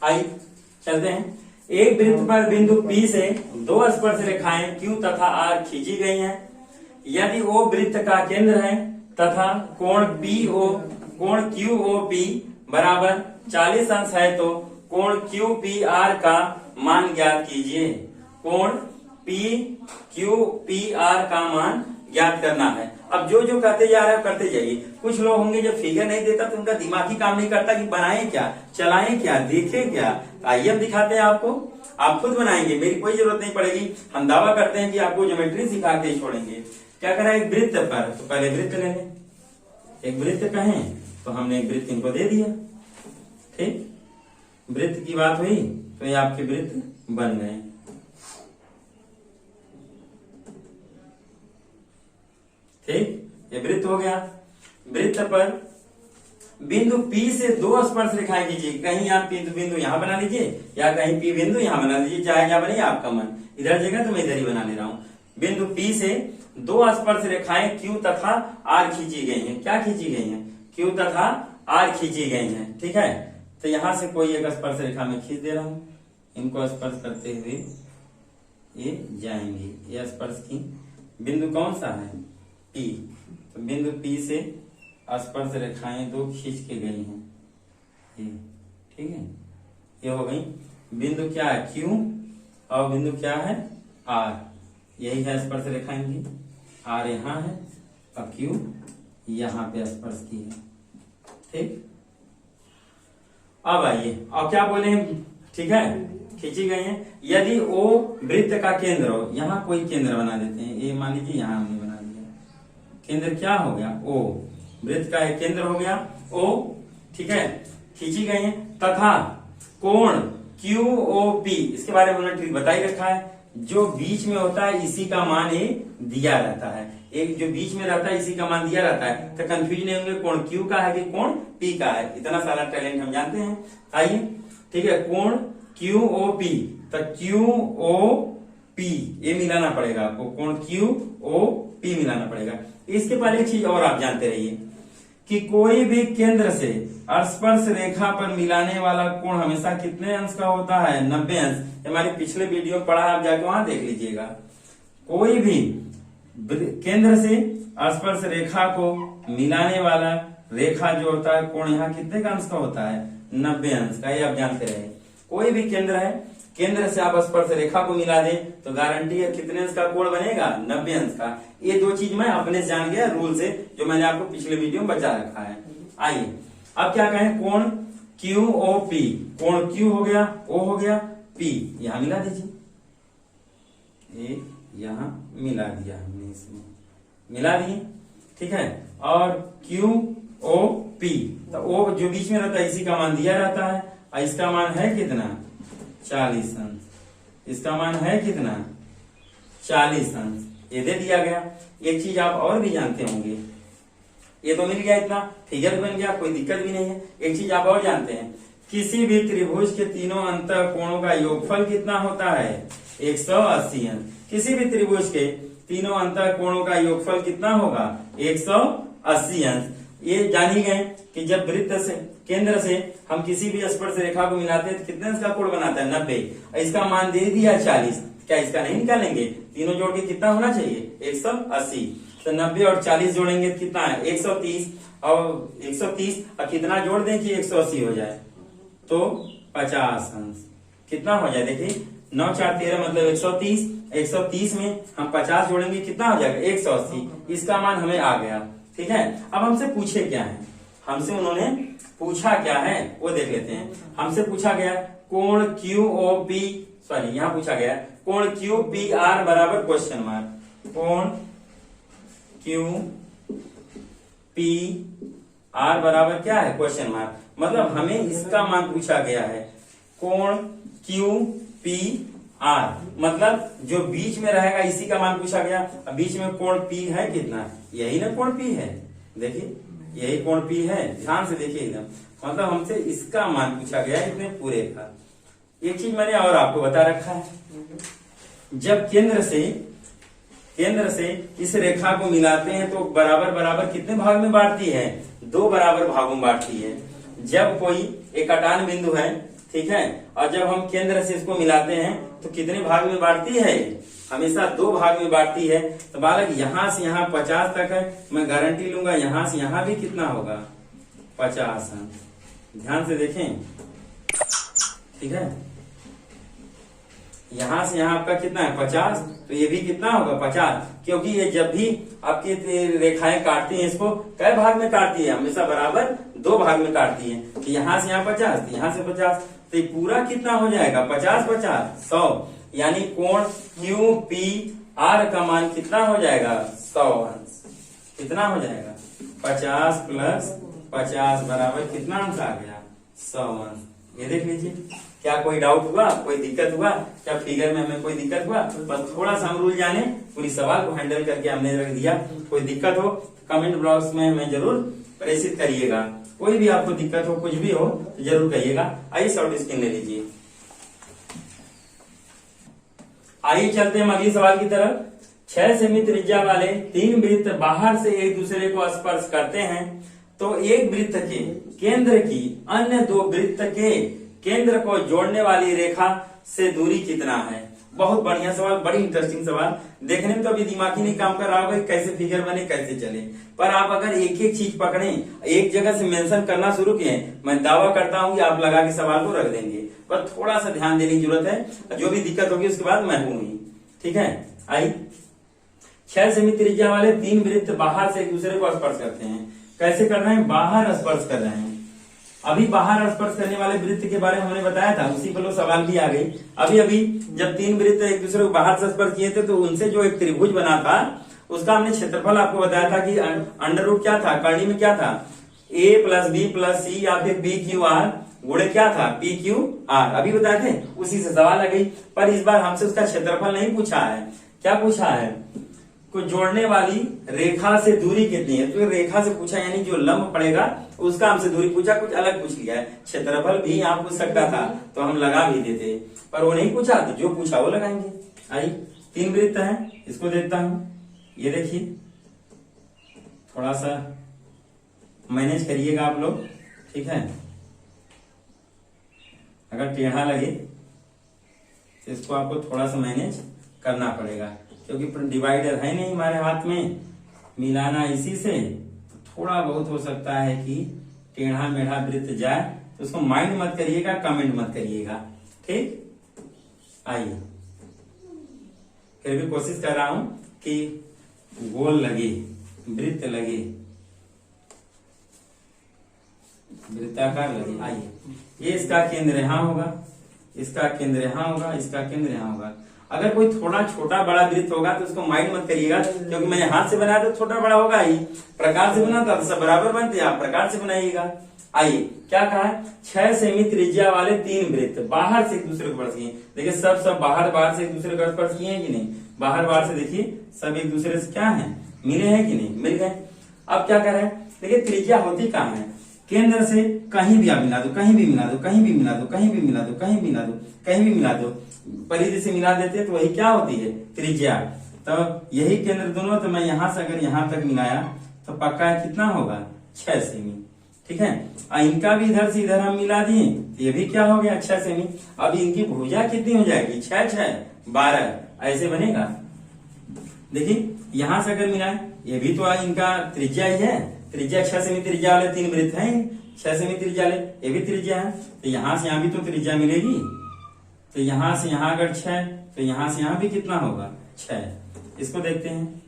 A: आइए चलते हैं। एक वृत्त पर बिंदु P से 2 स्पर्श रेखाएं Q तथा R खींची गई हैं। यदि वो वृत्त का केंद्र है तथा कोण QOP बराबर 40 अंश है तो कोण QPR का मान ज्ञात कीजिए। कोण PQPR का मान ज्ञात करना है। अब जो जो करते जा रहे हैं करते जाइए। कुछ लोग होंगे जब फिगर नहीं देता तो उनका दिमाग ही काम नहीं करता कि बनाएं क्या, चलाएं क्या, देखें क्या। आइए हम दिखाते हैं आपको, आप खुद बनाएंगे, मेरी कोई जरूरत नहीं पड़ेगी। हम दावा करते हैं कि आपको ज्योमेट्री सिखा के छोड़ेंगे। क्या करें? एक वृत्त पर, तो पहले वृत्त ले लें। एक वृत्त कहें तो हमने एक वृत्त इनको दे दिया। ठीक, वृत्त की बात हुई तो ये आपके वृत्त बन गए। ठीक, ये वृत्त हो गया। वृत्त पर बिंदु P से 2 स्पर्श रेखाएं कीजिए। कहीं आप बिंदु यहां बना लीजिए या कहीं P बिंदु यहां बना लीजिए, चाहे क्या बने आपका मन। इधर जगह तो मैं इधर ही बना ले रहा हूं। बिंदु P से 2 स्पर्श रेखाएं Q तथा R खींची गई हैं। क्या खींची गई हैं? Q तथा R खींची गई हैं। ठीक है, तो यहां से कोई एक स्पर्श रेखा में खींच दे रहा हूं, इनको स्पर्श करते हुए ये जाएंगे। ये स्पर्श की बिंदु कौन सा है? P। तो बिंदु P से स्पर्श रेखाएं 2 खींच के गई हैं ये। ठीक है, ये हो गई। बिंदु क्या है? Q और बिंदु क्या है? R। यही है स्पर्श रेखा इनकी। R यहाँ है और Q यहाँ पे स्पर्श की है। ठीक, अब आइए और क्या बोले? ठीक है, खींची गई है। यदि O वृत्त का केंद्र हो, यहाँ कोई केंद्र बना देते हैं, ये मान लीजिए यहाँ हमने बना दिया। केंद्र क्या हो गया? O। वृत्त का एक केंद्र हो गया O। ठीक है, खींची गई है तथा कोण QOP, इसके बारे में उन्होंने ट्रिक बता ही रखा है। जो बीच में होता है इसी का मान ये दिया रहता है। एक जो बीच में रहता है इसी का मान दिया रहता है, तो कंफ्यूज नहीं होंगे कोण Q का है कि कोण P का है। इतना सारा टैलेंट हम जानते हैं। आइए, ठीक है, कोण QOP, तो QOP ये मिलाना पड़ेगा आपको, कोण QOP मिलाना पड़ेगा। इसके पहले एक चीज और आप जानते रहिए, कि कोई भी केंद्र से स्पर्श रेखा पर मिलाने वाला कोण हमेशा कितने अंश का होता है? 90 अंश। हमारे पिछले वीडियो में पढ़ा है, आप जाके वहां देख लीजिएगा। कोई भी केंद्र से स्पर्श रेखा को मिलाने वाला रेखा जो होता है कोण यहाँ कितने का अंश का होता है? 90 अंश का। ये आप जानते रहे। कोई भी केंद्र है, केंद्र से आप स्पर्श रेखा को मिला दे तो गारंटी है कितने अंश का कोण बनेगा? 90 अंश का। ये दो चीज मैं अपने से जान गया रूल से, जो मैंने आपको पिछले वीडियो में बचा रखा है। आइए अब क्या कहें, कोण QOP, कोण Q हो गया, O हो गया, P यहां मिला दीजिए, यहां मिला दिया हमने, इसमें मिला दिए, ठीक है। और QOP, तो O जो बीच में रहता है इसी का मान दिया रहता है, और इसका मान है कितना? 40 अंश। इसका मान है कितना? 40 अंश। ये दे दिया गया। एक चीज आप और भी जानते होंगे, ये तो मिल गया, इतना फिगर बन गया, कोई दिक्कत भी नहीं है। एक चीज आप और जानते हैं, किसी भी त्रिभुज के तीनों अंतर कोणों का योगफल कितना होता है? 180 अंश। किसी भी त्रिभुज के तीनों अंतर कोणों का योगफल कितना होगा? 180 अंश। ये जान ही गए कि जब वृत्त से केंद्र से हम किसी भी स्पर्श रेखा को मिलाते हैं तो कितने अंश का कोण बनाता है? 90। इसका मान दे दिया 40। क्या इसका नहीं निकालेंगे? तीनों जोड़ के कितना होना चाहिए? 180। तो 90 और 40 जोड़ेंगे कितना है? 130। और 130 और कितना जोड़ दें कि 180 हो जाए? तो 50 अंश। कितना हो जाए? देखिए 9 4 13 मतलब 130। 130 में हम 50 जोड़ेंगे कितना हो जाएगा? 180। इसका मान हमें आ गया, ठीक है। अब हमसे पूछे क्या है? हमसे उन्होंने पूछा क्या है वो देख लेते हैं। हमसे पूछा गया कोण QOP, सॉरी यहां पूछा गया कोण QPR बराबर क्वेश्चन मार्क। कोण QPR बराबर क्या है? Question mark. मतलब हमें इसका मान पूछा गया है, कोण QPR, मतलब जो बीच में रहेगा इसी का मान पूछा गया। बीच में कोण P है कितना? यही ना कोण P है, देखिए यही कोण P है, ध्यान से देखिए एकदम। मतलब हमसे इसका मान पूछा गया है इतने पूरे का। एक चीज मैंने और आपको बता रखा है, जब केंद्र से इस रेखा को मिलाते हैं तो बराबर बराबर कितने भाग में बांटती है? 2 बराबर भागों में बांटती है। जब कोई एक अटान बिंदु है, ठीक है, और जब हम केंद्र से इसको मिलाते हैं तो कितने भाग में बांटती है? हमेशा 2 भाग में बांटती है। तो बालक यहां से यहां 50 तक है, मैं गारंटी लूंगा यहां से यहां भी कितना होगा? 50 अंश। ध्यान से देखें, ठीक है, यहां से यहां आपका कितना है? 50। तो ये भी कितना होगा? 50। क्योंकि ये जब भी आपकी रेखाएं काटती हैं इसको कई भाग में काटती है? हमेशा बराबर 2 भाग में काटती है। तो यहां से यहां 50, तो यहां से 50, तो ये पूरा कितना हो जाएगा? 50 50 100। यानी कोण QPR का मान कितना हो जाएगा? 100 अंश। कितना हो जाएगा? 50 प्लस 50 बराबर कितना अंश आ गया? 100 अंश। ये देख लीजिए, क्या कोई डाउट हुआ? कोई दिक्कत हुआ क्या? फिगर में हमें कोई दिक्कत हुआ? बस थोड़ा सा हम रूल जाने, पूरी सवाल को हैंडल करके हमने रख दिया। कोई दिक्कत हो कमेंट बॉक्स में हमें जरूर प्रेषित करिएगा। कोई भी आपको दिक्कत हो, कुछ भी हो तो जरूर कहिएगा। आइए शॉर्ट स्क्रीन ले लीजिए। आइए चलते हैं अगली सवाल की तरफ। 6 सेमी त्रिज्या वाले 3 वृत्त बाहर से एक दूसरे को स्पर्श करते हैं तो एक वृत्त के केंद्र की अन्य 2 वृत्त के केंद्र को जोड़ने वाली रेखा से दूरी कितना है? बहुत बढ़िया सवाल, बड़ी इंटरेस्टिंग सवाल। देखने में तो अभी दिमाग ही नहीं काम कर रहा होगा कैसे फिगर बने, कैसे चले। पर आप अगर एक एक चीज पकड़े, एक जगह से मेंशन करना शुरू किए, मैं दावा करता हूं कि आप लगा के सवाल को रख देंगे। पर थोड़ा सा ध्यान देने की जरूरत है। जो भी दिक्कत होगी उसके बाद मैं हूं ही, ठीक है। आई 6 सेमी त्रिज्या वाले 3 वृत्त बाहर से एक दूसरे को स्पर्श करते हैं। कैसे कर रहे हैं? बाहर स्पर्श कर रहे हैं। अभी बाहर स्पर्श करने वाले वृत्त के बारे में हमने बताया था, उसी पर सवाल भी आ गई। अभी जब 3 वृत्त एक दूसरे को बाहर से स्पर्श किए थे तो उनसे जो एक त्रिभुज बना था उसका हमने क्षेत्रफल आपको बताया था कि अंडर रूट क्या था? करनी में क्या था? A + B + C या फिर BQR गुणे क्या था? PQR। अभी बताए थे, उसी से सवाल आ गई। पर इस बार हमसे उसका क्षेत्रफल नहीं पूछा है। क्या पूछा है? को जोड़ने वाली रेखा से दूरी कितनी है? तो रेखा से पूछा, यानी जो लंब पड़ेगा उसका हमसे दूरी पूछा, कुछ अलग पूछ लिया है। क्षेत्रफल भी यहाँ पूछ सकता था तो हम लगा भी देते, पर वो नहीं पूछा, तो जो पूछा वो लगाएंगे। आई 3 वृत्त है, इसको देखता हूं। ये देखिए, थोड़ा सा मैनेज करिएगा आप लोग, ठीक है। अगर टेढ़ा लगे तो इसको आपको थोड़ा सा मैनेज करना पड़ेगा, क्योंकि डिवाइडर है नहीं हमारे हाथ में, मिलाना इसी से, तो थोड़ा बहुत हो सकता है कि टेढ़ा मेढ़ा वृत्त जाए, तो उसको माइंड मत करिएगा, कमेंट मत करिएगा, ठीक। आइए, फिर भी कोशिश कर रहा हूं कि गोल लगे, वृत्त लगे, वृत्ताकार लगे। आइए, ये इसका केंद्र यहाँ होगा, इसका केंद्र यहाँ होगा, इसका केंद्र यहाँ होगा। अगर कोई थोड़ा छोटा बड़ा वृत्त होगा तो उसको माइंड मत करिएगा, क्योंकि मैंने हाथ से बनाया तो छोटा बड़ा होगा ही, प्रकार से बना तो सब बराबर बनते, आप प्रकार से बनाइएगा। आइए, क्या कहा है, 6 सेमी त्रिज्या वाले 3 वृत्त बाहर से एक दूसरे को स्पर्श किए। देखिए सब बाहर से एक दूसरे को स्पर्श किए हैं कि नहीं, बाहर से देखिए सब एक दूसरे से क्या है, मिले हैं कि नहीं, मिल गए। अब क्या कर रहे हैं, देखिए त्रिज्या होती कहाँ है, केंद्र से कहीं भी आप मिला दो, कहीं भी मिला दो, कहीं भी मिला दो, कहीं भी मिला दो, कहीं भी मिला दो, कहीं भी मिला दो, परिधि से मिला देते हैं तो वही क्या होती है, त्रिज्या। तो यही केंद्र दोनों, तो मैं यहां से अगर यहां तक मिलाया तो पक्का कितना होगा, 6 सेमी, ठीक है। इनका भी इधर से इधर हम मिला दिए, ये भी क्या हो गया, 6 सेमी। अब इनकी भुजा कितनी हो जाएगी, 6 6 12, ऐसे बनेगा। देखिए यहां से अगर मिलाए, ये भी तो इनका त्रिज्या ही है, त्रिज्या 6 सेमी त्रिज्या वाले 3 वृत्त हैं, 6 सेमी त्रिज्या वाले, ये भी त्रिज्या है, तो यहां से यहां भी तो त्रिज्या मिलेगी। तो यहां से यहां अगर 6, तो यहां से यहां भी कितना होगा, 6। इसको देखते हैं,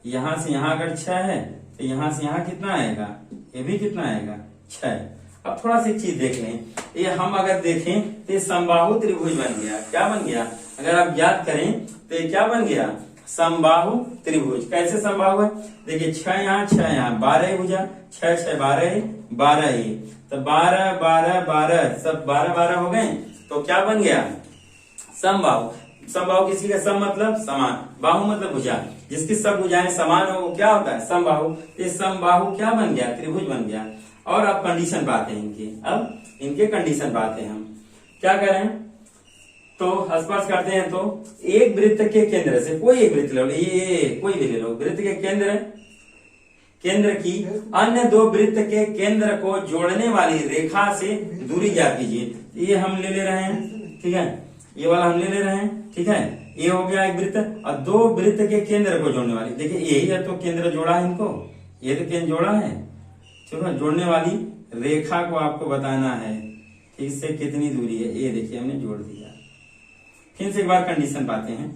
A: यहां से यहां अगर 6 है तो यहां से यहां कितना आएगा, ये भी कितना आएगा, 6। अब थोड़ा सी चीज देख लें, ये हम अगर देखें तो ये समबाहु त्रिभुज बन गया। क्या बन गया, अगर आप याद करें तो ये क्या बन गया, समबाहु त्रिभुज। कैसे समबाहु है, देखिए 6 यहाँ 6 यहाँ, 12 भुजा, 6 6 12 12 ही, तो 12 12 12 सब 12 12 हो गए, तो क्या बन गया, समबाहु। समबाहु किसी का सम मतलब समान, बाहु मतलब भुजा, जिसकी सब भुजाएं समान हो वो क्या होता है, समबाहु। ये समबाहु क्या बन गया, त्रिभुज बन गया। और अब कंडीशन बात है इनकी, अब इनके कंडीशन बात है, हम क्या करें, तो स्पर्श करते हैं, तो एक वृत्त के केंद्र से, कोई एक वृत्त ले लो, ये कोई भी ले लो, वृत्त के केंद्र की अन्य 2 वृत्त के केंद्र को जोड़ने वाली रेखा से दूरी ज्ञात कीजिए। ये हम ले रहे हैं, ठीक है, ये वाला हम ले रहे हैं, ठीक है। ये हो गया एक वृत्त, और 2 वृत्त के केंद्र को जोड़ने वाली, देखिए यही है, तो केंद्र जोड़ा है इनको, ये तो केंद्र जोड़ा है, चलो जोड़ने वाली रेखा को आपको बताना है कि इससे कितनी दूरी है। ये देखिए हमने जोड़ दिया। फिर से एक बार कंडीशन पाते हैं,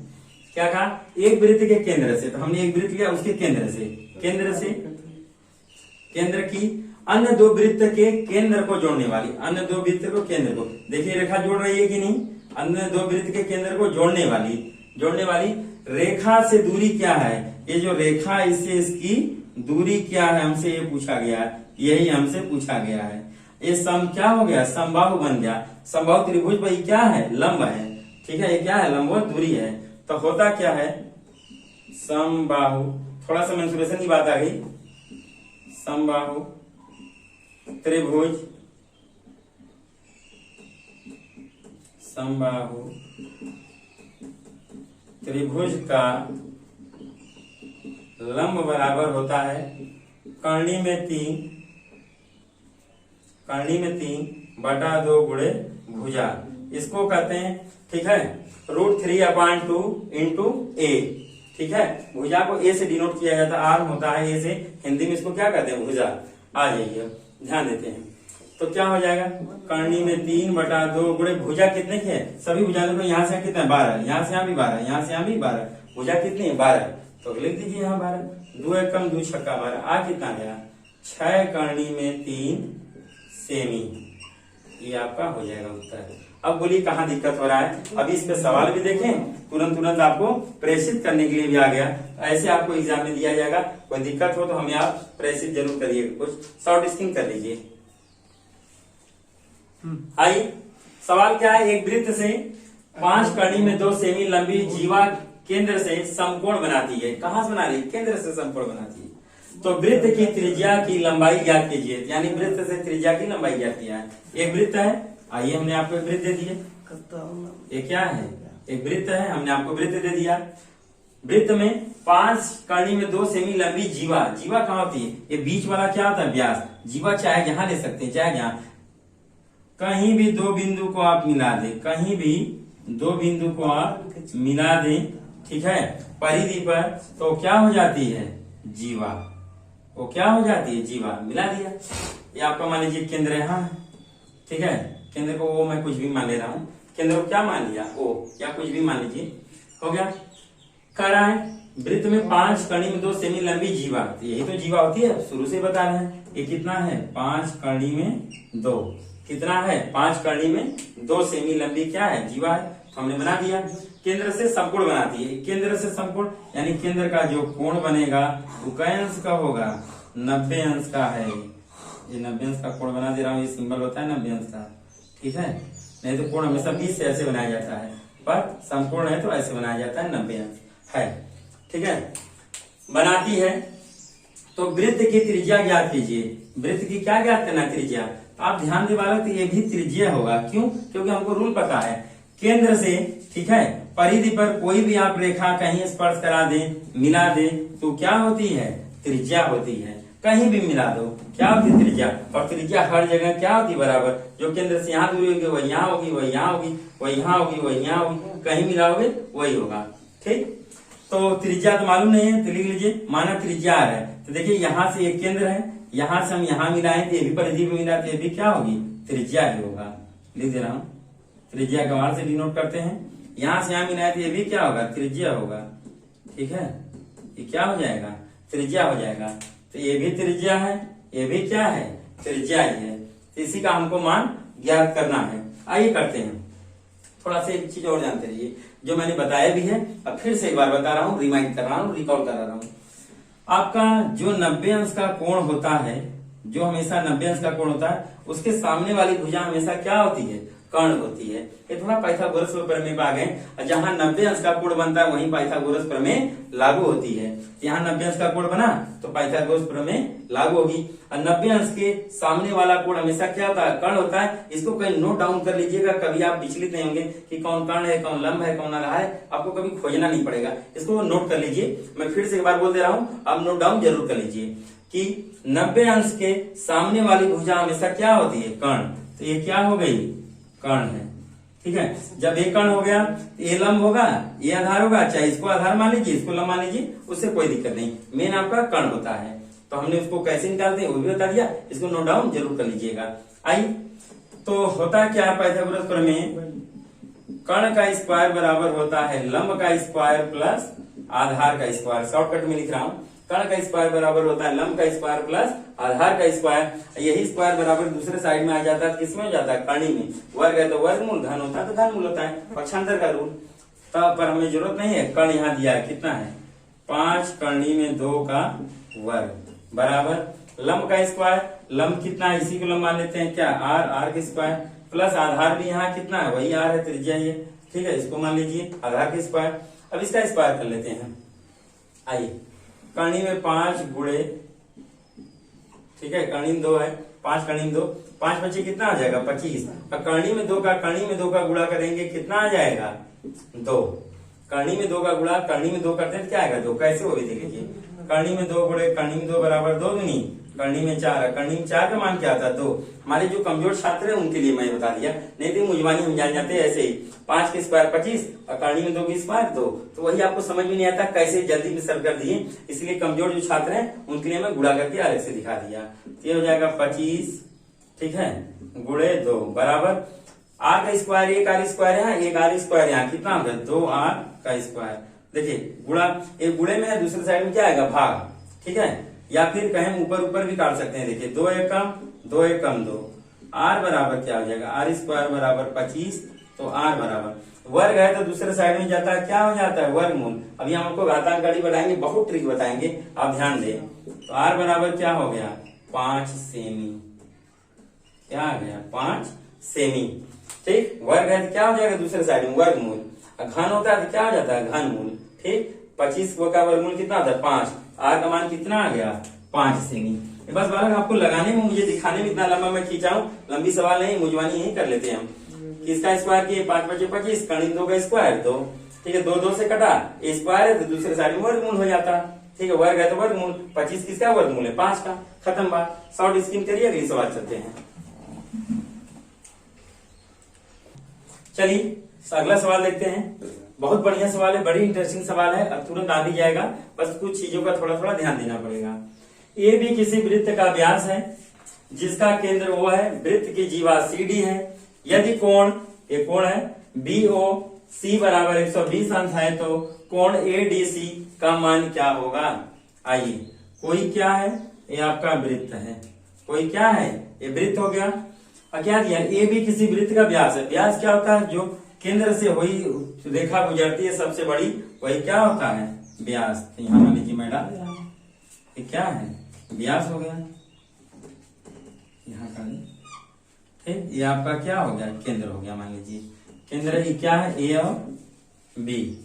A: क्या कहा, एक वृत्त के केंद्र से, तो हमने एक वृत्त लिया, उसके केंद्र से केंद्र की अन्य 2 वृत्त के केंद्र को जोड़ने वाली, अन्य 2 वृत्त को केंद्र को, देखिए रेखा जोड़ रही है कि नहीं, अन्य 2 वृत्त के केंद्र को जोड़ने वाली रेखा से दूरी क्या है, ये जो रेखा इससे इसकी दूरी क्या है, हमसे ये पूछा गया है, यही हमसे पूछा गया है। ये सम क्या हो गया, समबाहु बन गया। समबाहु त्रिभुज भाई क्या है, लंब है, ठीक है, ये क्या है, लंबवत दूरी है। तो होता क्या है, समबाहु, थोड़ा सा मेंसुरेशन की बात आ गई, समबाहु त्रिभुज, समबाहु त्रिभुज का लंब बराबर होता है कर्णी में 3/2 गुणे भुजा, इसको कहते हैं, ठीक है, √3/2 इंटू ए, ठीक है। भुजा को ए से डिनोट किया जाता है, आर्म होता है ए से, हिंदी में इसको क्या कहते हैं, भुजा। आ जाइए, ध्यान देते हैं, तो क्या हो जाएगा, कर्णी में 3/2 गुणे भुजा कितने की है, सभी भुजा देखो, यहाँ से कितना है, 12, यहाँ से यहाँ भी 12, यहाँ से यहाँ भी 12, भुजा कितनी है, 12, तो लिख दीजिए यहाँ 12, 2 एकम 2 छक्का 12, आ कितना गया, 6 कर्णी में 3 सेमी, ये आपका हो जाएगा उत्तर। अब बोलिए कहाँ दिक्कत हो रहा है, अभी इस पे सवाल भी देखें, तुरंत आपको प्रेषित करने के लिए भी आ गया, ऐसे आपको एग्जाम में दिया जाएगा। कोई दिक्कत हो तो हमें आप प्रेषित जरूर करिएगा, कुछ शॉर्ट स्क्रीन कर लीजिए। आइए, सवाल क्या है, एक वृत्त से 5 कर्णी में 2 सेमी लंबी जीवा केंद्र से समकोण बनाती है। कहां से बना रही है, केंद्र से समकोण बनाती है। तो वृत्त की त्रिज्या की लंबाई ज्ञात कीजिए, यानी वृत्त से त्रिज्या की लंबाई ज्ञात किया है। एक वृत्त है, आइए हमने आपको एक वृत्त दे दिए, ये क्या है, एक वृत्त है, हमने आपको वृत्त दे दिया। वृत्त में 5 कर्णी में 2 सेमी लंबी जीवा। जीवा कहाँ होती है? ये बीच वाला क्या होता है? व्यास। जीवा चाहे जहां ले सकते हैं, चाहे जहां, कहीं भी 2 बिंदु को आप मिला दें, कहीं भी 2 बिंदु को आप मिला दें, ठीक है, परिधि पर, तो क्या हो जाती है? जीवा। वो क्या हो जाती है? जीवा। मिला दिया। ये आपका मान लीजिए केंद्र यहाँ, ठीक है, केंद्र को ओ मैं कुछ भी मान ले रहा हूँ, केंद्र को क्या मान लिया? ओ, या कुछ भी मान लीजिए, हो गया। कह रहा है वृत्त में 5 कर्णी में 2 सेमी लंबी जीवा। तो यही तो जीवा होती है, शुरू से बता रहे हैं। ये कितना है? 5 कर्णी में 2। कितना है? 5 कर्णी में 2 सेमी लंबी क्या है? जीवा है। तो हमने बना दिया। केंद्र से समकोण बनाती है। केंद्र से समकोण यानी केंद्र का जो कोण बनेगा वो कै अंश का होगा? 90 अंश का है। ये 90 अंश का कोण बना दे रहा हूँ, ये सिंबल होता है 90 अंश का, ठीक है। नहीं तो कोण हमेशा 20 से ऐसे बनाया जाता है, पर समकोण है तो ऐसे बनाया जाता है, 90 अंश है, ठीक है। बनाती है। तो वृत्त की त्रिज्या ज्ञात कीजिए। वृत्त की क्या ज्ञात करना? त्रिज्या। तो आप ध्यान दे बालक, तो ये भी त्रिज्या होगा। क्यों? क्योंकि हमको रूल पता है, केंद्र से, ठीक है, परिधि पर कोई भी आप रेखा कहीं स्पर्श करा दें, मिला दे, तो क्या होती है? त्रिज्या होती है। कहीं भी मिला दो, क्या होती है? त्रिज्या। और त्रिज्या हर जगह क्या होती है? बराबर। जो केंद्र से यहाँ दूरी होगी वही यहाँ होगी, वही यहाँ होगी, वही यहाँ होगी, वही यहाँ होगी, कहीं मिलाओगे वही होगा, ठीक। तो त्रिज्या तो मालूम नहीं है, तो लिख लीजिए, माना त्रिज्या है। तो देखिए यहाँ से एक केंद्र है, यहाँ से हम यहाँ मिलाएं तो ये भी परिधि में मिला, तो ये भी क्या होगी? त्रिज्या ही होगा। लिख दे रहा हूँ, त्रिज्या का मान से डिनोट करते हैं। यहाँ से यहाँ मिलाए तो ये भी क्या होगा? त्रिज्या होगा, ठीक है। ये क्या हो जाएगा? त्रिज्या हो जाएगा। तो ये भी त्रिज्या है, ये भी क्या है? त्रिज्या ही है। तो इसी का हमको मान ज्ञात करना है। आइए करते हैं। थोड़ा सा एक चीज और जानते रहिए, जो मैंने बताया भी है, अब फिर से एक बार बता रहा हूँ, रिमाइंड कर रहा हूँ, रिकॉल करा रहा हूँ। आपका जो 90 अंश का कोण होता है, जो हमेशा 90 अंश का कोण होता है, उसके सामने वाली भुजा हमेशा क्या होती है? कर्ण होती है। ये थोड़ा पाइथागोरस प्रमेय में आ गए। जहां 90 अंश का कोण बनता है वहीं पाइथागोरस प्रमेय लागू होती है। यहाँ 90 अंश का कोण बना तो पाइथागोरस प्रमेय लागू होगी। और 90 अंश के सामने वाला कोण हमेशा क्या होता है? कर्ण होता है। इसको कहीं नोट डाउन कर लीजिएगा, कभी आप विचलित नहीं होंगे कि कौन कर्ण है, कौन लंब है, कौन आधा है, आपको कभी खोजना नहीं पड़ेगा। इसको नोट कर लीजिए। मैं फिर से एक बार बोल दे रहा हूँ, आप नोट डाउन जरूर कर लीजिए कि 90 अंश के सामने वाली भुजा हमेशा क्या होती है? कर्ण। तो ये क्या हो गई? कर्ण है, ठीक है। जब ये कर्ण हो गया तो ये लंब होगा, ये आधार होगा, चाहे इसको आधार मान लीजिए, इसको लंब मान लीजिए, उससे कोई दिक्कत नहीं। मेन आपका कर्ण होता है। तो हमने उसको कैसे निकालते हैं वो भी बता दिया, इसको नोट डाउन जरूर कर लीजिएगा। आई तो होता क्या? पाइथागोरस प्रमेय, कर्ण का स्क्वायर बराबर होता है लंब का स्क्वायर प्लस आधार का स्क्वायर। शॉर्टकट में लिख रहा हूँ, कर्ण का स्क्वायर बराबर होता है लंब का स्क्वायर प्लस आधार का स्क्वायर। यही स्क्वायर बराबर दूसरे साइड में आ जाता है, किसमें हो जाता है? कर्णी में। वर्ग है तो वर्गमूल, घन होता है तो घनमूल होता है, पक्षांतर का रूल। तब पर हमें जरूरत नहीं है। कर्ण यहाँ दिया है, कितना है? 5 कर्णी में 2 का वर्ग बराबर लंब का स्क्वायर। लंब कितना है? इसी को लंब मान लेते हैं, क्या? आर के स्क्वायर प्लस आधार भी यहाँ कितना है? वही आर है, त्रिज्या ये, ठीक है। इसको मान लीजिए आधार के स्क्वायर। अब इसका स्क्वायर कर लेते हैं। आइए, कर्णी में 5 गुणे, ठीक है, कर्णी में 2 है, 5 कर्णी में 2, 5 बचे कितना आ जाएगा? 25। और कर्णी में 2 का गुणा करेंगे, कितना आ जाएगा? 2। कर्णी में 2 का गुणा कर्णी में 2 करते हैं तो क्या आएगा? 2। कैसे हो गई देख लीजिए, कर्णी में 2 गुणे कर्णी में 2 बराबर 2 दूनी कर्णी में 4। कर्णी में 4 का मान क्या आता है? 2। हमारे जो कमजोर छात्र है उनके लिए मैं बता दिया, नहीं तो मुजवानी हम जान जाते हैं ऐसे ही। 5 के स्क्वायर 25 और कर्णी में 2 की स्क्वायर 2, तो वही आपको समझ में नहीं आता कैसे जल्दी में सर कर दिए। इसलिए कमजोर जो छात्र हैं उनके लिए मैं गुणा करके अलग से दिखा दिया। ये हो जाएगा 25, ठीक है, गुणे 2 बराबर आर का स्क्वायर, एक आर स्क्वायर यहाँ, एक आर स्क्वायर यहाँ, कितना होगा? 2r का स्क्वायर। देखिए गुणा, एक गुणे में है, दूसरे साइड में क्या आएगा? भाग, ठीक है। या फिर कहीं ऊपर ऊपर भी काट सकते हैं। देखिए 2 एक कम 2 एक कम 2, आर बराबर क्या हो जाएगा? आर स्क्वायर बराबर 25, तो आर बराबर वर्ग है तो दूसरे साइड में जाता है, क्या हो जाता है? वर्गमूल। अभी हम आपको घातांक गाड़ी बताएंगे, बहुत ट्रिक बताएंगे, आप ध्यान दें। तो आर बराबर क्या हो गया? 5 सेमी। क्या आ गया? 5 सेमी, ठीक। वर्ग है तो क्या हो जाएगा? दूसरे साइड में वर्गमूल। घन होता है तो क्या हो जाता है? घनमूल, ठीक। 25 का वर्गमूल कितना होता है? 5। आर का मान कितना आ गया? 5 सेमी। बस बालक आपको लगाने में, मुझे दिखाने में इतना लंबा मैं खींचा हूँ, लंबी सवाल नहीं, मुजवानी यही कर लेते हैं हम। किसका स्क्वायर किए? 5 बचे 25, कर्णी 2 का स्क्वायर 2, ठीक है, 2 से कटा, ए स्क्वायर है तो दूसरे साइड में वर्गमूल हो जाता। ठीक है, वर्ग है तो वर्गमूल, 25 किसका वर्गमूल है? 5 का। खत्म बात। शॉर्ट स्किम करिए, अगली सवाल चलते हैं। चलिए अगला सवाल देखते हैं। बहुत बढ़िया सवाल है, बड़ी इंटरेस्टिंग सवाल है, अब तुरंत आ भी जाएगा, बस कुछ चीजों का थोड़ा थोड़ा ध्यान देना पड़ेगा। ये भी किसी वृत्त का व्यास है जिसका केंद्र O है, वृत्त की जीवा CD है। यदि कोण, ये कोण है BOC बराबर 120 अंश है तो कोण ADC का मान क्या होगा? आइए, कोई क्या है? ये आपका वृत्त है। कोई क्या है? ये वृत्त हो गया। और क्या दिया? ए भी किसी वृत्त का व्यास है। व्यास क्या होता है? जो केंद्र से हुई रेखा गुजरती है सबसे बड़ी, वही क्या होता है? व्यास। तो यहां मान लीजिए मैं डाल दे रहा हूं, ये क्या है? व्यास हो गया। यहाँ का ठीक, ये आपका क्या हो गया? केंद्र हो गया। मान लीजिए केंद्र ये क्या है? ए और बी,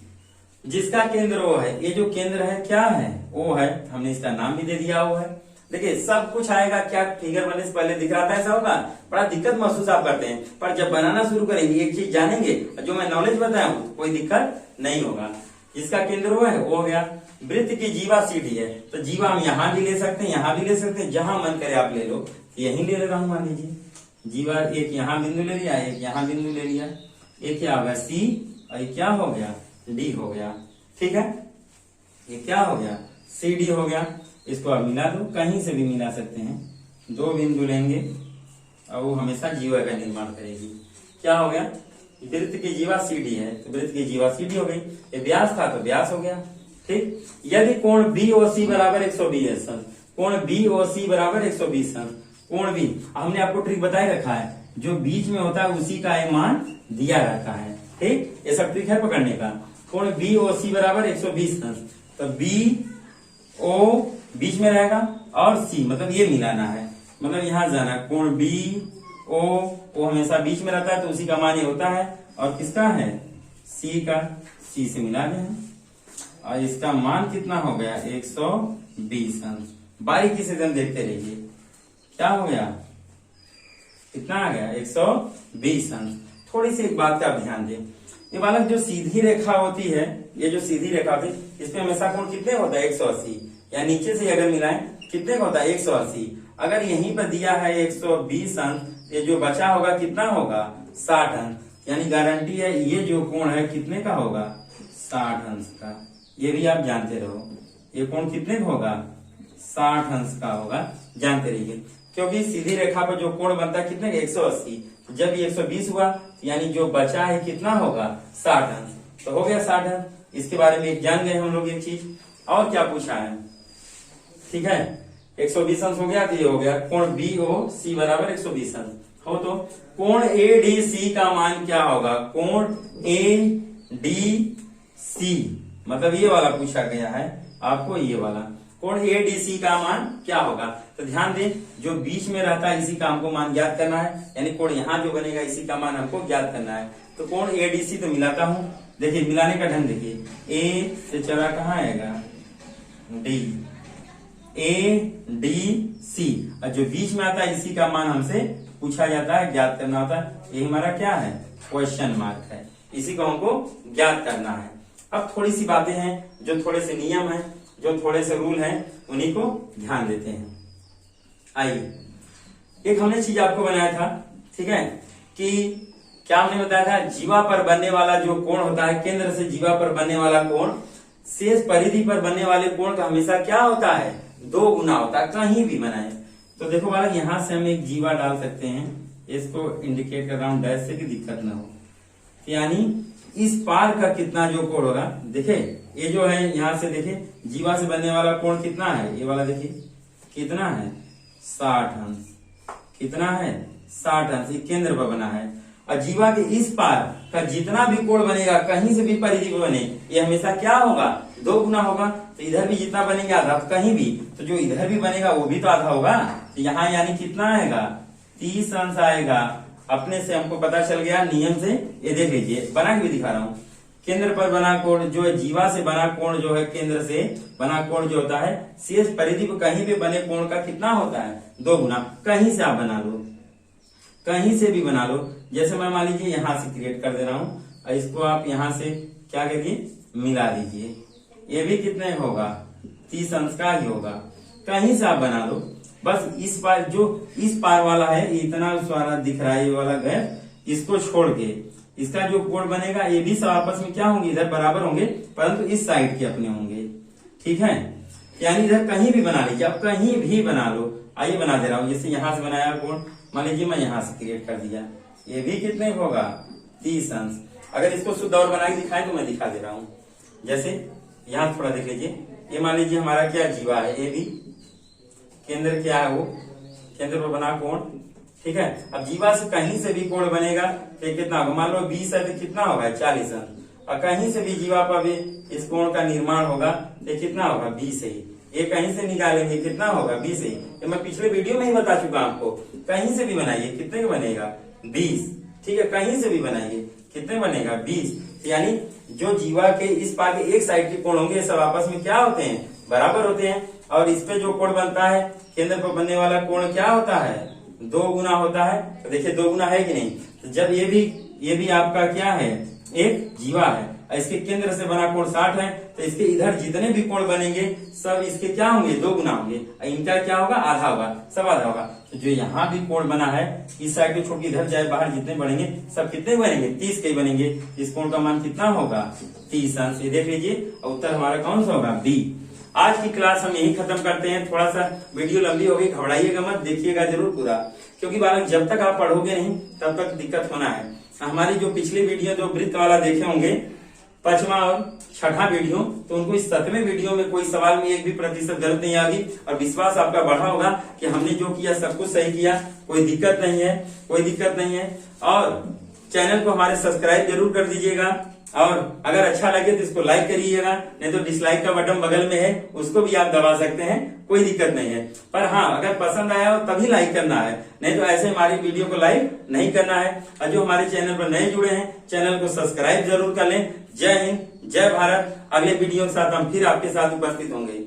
A: जिसका केंद्र O है। ये जो केंद्र है क्या है? O है। हमने इसका नाम भी दे दिया O है। देखिए सब कुछ आएगा, क्या फिगर बनने से पहले दिख रहा था ऐसा होगा? बड़ा दिक्कत महसूस आप करते हैं, पर जब बनाना शुरू करेंगे एक चीज जानेंगे, जो मैं नॉलेज बताया हूं कोई दिक्कत नहीं होगा। जिसका केंद्र वो है वो हो गया। वृत्त की जीवा CD है, तो जीवा हम यहाँ भी ले सकते हैं, यहाँ भी ले सकते हैं, जहां मन करे आप ले लो। यही ले रहा हूं, मान लीजिए जीवा एक यहाँ बिंदु ले लिया, एक यहाँ बिंदु ले लिया, एक क्या होगा? C और ये क्या हो गया? D हो गया। ठीक है, ये क्या हो गया? CD हो गया। इसको आप मिला दो, कहीं से भी मिला सकते हैं। 2 बिंदु लेंगे और वो हमेशा जीवा का निर्माण करेगी। क्या हो गया? वृत्त की जीवा CD है, तो वृत्त की जीवा CD हो गई। ये व्यास था तो व्यास हो गया। ठीक, यदि कोण BOC बराबर 120 अंश, कोण BOC बराबर 120 अंश, कोण B, हमने आपको ट्रिक बताए रखा है, जो बीच में होता है उसी का मान दिया रहता है। ठीक, ये सब ट्रिक है पकड़ने का। कोण BOC बराबर 120 अंश, तो BO बीच में रहेगा और C मतलब ये मिलाना है, मतलब यहां जाना। कोण BO हमेशा बीच में रहता है तो उसी का मान ये होता है। और किसका है? C का। C से मिला दें और इसका मान कितना हो गया? 120 अंश। बारीकी से एकदम देखते रहिए, क्या हो गया? कितना आ गया? 120 अंश। थोड़ी सी एक बात का आप ध्यान दें, ये बालक जो सीधी रेखा होती है, ये जो सीधी रेखा होती है, इसमें हमेशा कोण कितने होता है? 180। या नीचे से अगर मिलाएं कितने का होता है? 180। अगर यहीं पर दिया है 120 अंश, ये जो बचा होगा कितना होगा? 60 अंश। यानी गारंटी है ये जो कोण है कितने का होगा? 60 अंश का। ये भी आप जानते रहो, ये कोण कितने का होगा? 60 अंश का होगा, जानते रहिए। क्योंकि सीधी रेखा पर जो कोण बनता है कितने का? 180। जब ये 120 हुआ यानी जो बचा है कितना होगा? 60 अंश। तो हो गया 60 अंश। इसके बारे में जान गए हम लोग एक चीज। और क्या पूछा है? ठीक है, 120 अंश हो गया तो ये हो गया कोण BOC बराबर 120 अंश हो, तो कोण ADC का मान क्या होगा? कोण ADC मतलब ये वाला पूछा गया है आपको, ये वाला कोण ADC का मान क्या होगा? तो ध्यान दें, जो बीच में रहता है इसी का हमको मान ज्ञात करना है, यानी कोण यहाँ जो बनेगा इसी का मान हमको ज्ञात करना है। तो कोण ADC तो मिलाता हूं, देखिए मिलाने का ढंग देखिए, A से चला कहाँ आएगा? D, ADC, और जो बीच में आता है इसी का मान हमसे पूछा जाता है, ज्ञात करना होता है। ये हमारा क्या है? क्वेश्चन मार्क है, इसी को हमको ज्ञात करना है। अब थोड़ी सी बातें हैं, जो थोड़े से नियम हैं, जो थोड़े से रूल हैं, उन्हीं को ध्यान देते हैं। आइए, एक हमने चीज आपको बनाया था, ठीक है, कि क्या हमने बताया था? जीवा पर बनने वाला जो कोण होता है, केंद्र से जीवा पर बनने वाला कोण शेष परिधि पर बनने वाले कोण का हमेशा क्या होता है? 2 गुना होता है, कहीं भी बनाए। तो देखो बालक, यहां से हम एक जीवा डाल सकते हैं, इसको इंडिकेट कर रहा हूं डैश से कि दिक्कत ना हो। यानी इस पार का कितना जो कोण होगा, देखे ये जो है यहाँ से देखे जीवा से बनने वाला कोण कितना है? ये वाला देखिए कितना है? 60 अंश। कितना है? 60 अंश। ये केंद्र पर बना है। और जीवा के इस पार का जितना भी कोण बनेगा, कहीं से भी परिधि पे बने, ये हमेशा क्या होगा? 2 गुना होगा। तो इधर भी जितना बनेगा आधा, तो कहीं भी, तो जो इधर भी बनेगा वो भी तो आधा होगा। तो यहाँ यानी कितना आएगा? 30 अंश आएगा। अपने से हमको पता चल गया नियम से। ये देख लीजिए, बना के भी दिखा रहा हूँ। केंद्र पर बना कोण जो है, जीवा से बना कोण जो है, केंद्र से बना कोण जो होता है, शेष परिधि पर कहीं भी बने कोण का कितना होता है? 2 गुना। कहीं से आप बना लो, कहीं से भी बना लो। जैसे मैं मान लीजिए यहाँ से क्रिएट कर दे रहा हूँ, और इसको आप यहाँ से क्या करिए, मिला दीजिए। ये भी कितने होगा, 30 अंश का ही होगा। कहीं से आप बना लो, बस इस पार जो इस पार वाला है इतना सारा दिख रहा है, ये वाला गैप, इसको छोड़ के इसका जो कोण बनेगा ये भी सब आपस में क्या होंगे, इधर बराबर होंगे, परंतु इस साइड के अपने होंगे। ठीक है, यानी इधर कहीं भी बना लीजिए, आप कहीं भी बना लो। आइए बना दे रहा हूं, जैसे यहां से बनाया कोण, मान लीजिए मैं यहां से क्रिएट कर दिया, ये भी कितने होगा, 30 अंश। अगर इसको शुद्ध और बना के दिखाएं तो मैं दिखा दे रहा हूं। जैसे यहां थोड़ा देख लीजिए, ये मान लीजिए हमारा क्या जीवा है, ये भी केंद्र क्या है, वो केंद्र पर बना कोण। ठीक है, अब जीवा से कहीं से भी कोण बनेगा तो कितना होगा, मान लो 20 है तो कितना होगा, 40 अंश। और कहीं से भी जीवा पर भी इस कोण का निर्माण होगा तो कितना होगा, 20 ही। ये कहीं से निकालेंगे कितना होगा, 20 ही। ये मैं पिछले वीडियो में ही बता चुका आपको। कहीं से भी बनाइए कितने का बनेगा, 20। ठीक है, कहीं से भी बनाइए कितने बनेगा, 20। यानी जो जीवा के इस पार के एक साइड के कोण होंगे सब आपस में क्या होते हैं, बराबर होते हैं। और इस पे जो कोण बनता है, केंद्र पर बनने वाला कोण क्या होता है, 2 गुना होता है। तो देखिए 2 गुना है कि नहीं, तो जब ये भी आपका क्या है, एक जीवा है, इसके केंद्र से बना कोण 60 है, तो इसके इधर जितने भी कोण बनेंगे सब इसके क्या होंगे, 2 गुना होंगे। इनका क्या होगा, आधा होगा, सब आधा होगा। तो जो यहाँ भी कोण बना है, इस साइड को छोड़ के इधर जाए बाहर जितने बनेंगे सब कितने बनेंगे, 30 के ही बनेंगे। इस कोण का मान कितना होगा, 30 अंश। ये देख लीजिए, उत्तर हमारा कौन सा होगा, बी। आज की क्लास हम यही खत्म करते हैं। थोड़ा सा वीडियो लंबी हो गई, घबराइएगा मत, देखिएगा जरूर पूरा, क्योंकि बालक जब तक आप पढ़ोगे नहीं तब तक दिक्कत होना है। हमारी जो पिछले वीडियो जो वृत्त वाला देखे होंगे, 5वां और 6ठा वीडियो, तो उनको इस 7वें वीडियो में कोई सवाल में 1 भी प्रतिशत गलत नहीं आ गई, और विश्वास आपका बढ़ा होगा कि हमने जो किया सब कुछ सही किया, कोई दिक्कत नहीं है, कोई दिक्कत नहीं है। और चैनल को हमारे सब्सक्राइब जरूर कर दीजिएगा, और अगर अच्छा लगे तो इसको लाइक करिएगा, नहीं तो डिसलाइक का बटन बगल में है, उसको भी आप दबा सकते हैं, कोई दिक्कत नहीं है। पर हाँ, अगर पसंद आया हो तभी लाइक करना है, नहीं तो ऐसे हमारी वीडियो को लाइक नहीं करना है। और जो हमारे चैनल पर नए जुड़े हैं, चैनल को सब्सक्राइब जरूर कर लें। जय हिंद, जय भारत। अगले वीडियो के साथ हम फिर आपके साथ उपस्थित होंगे।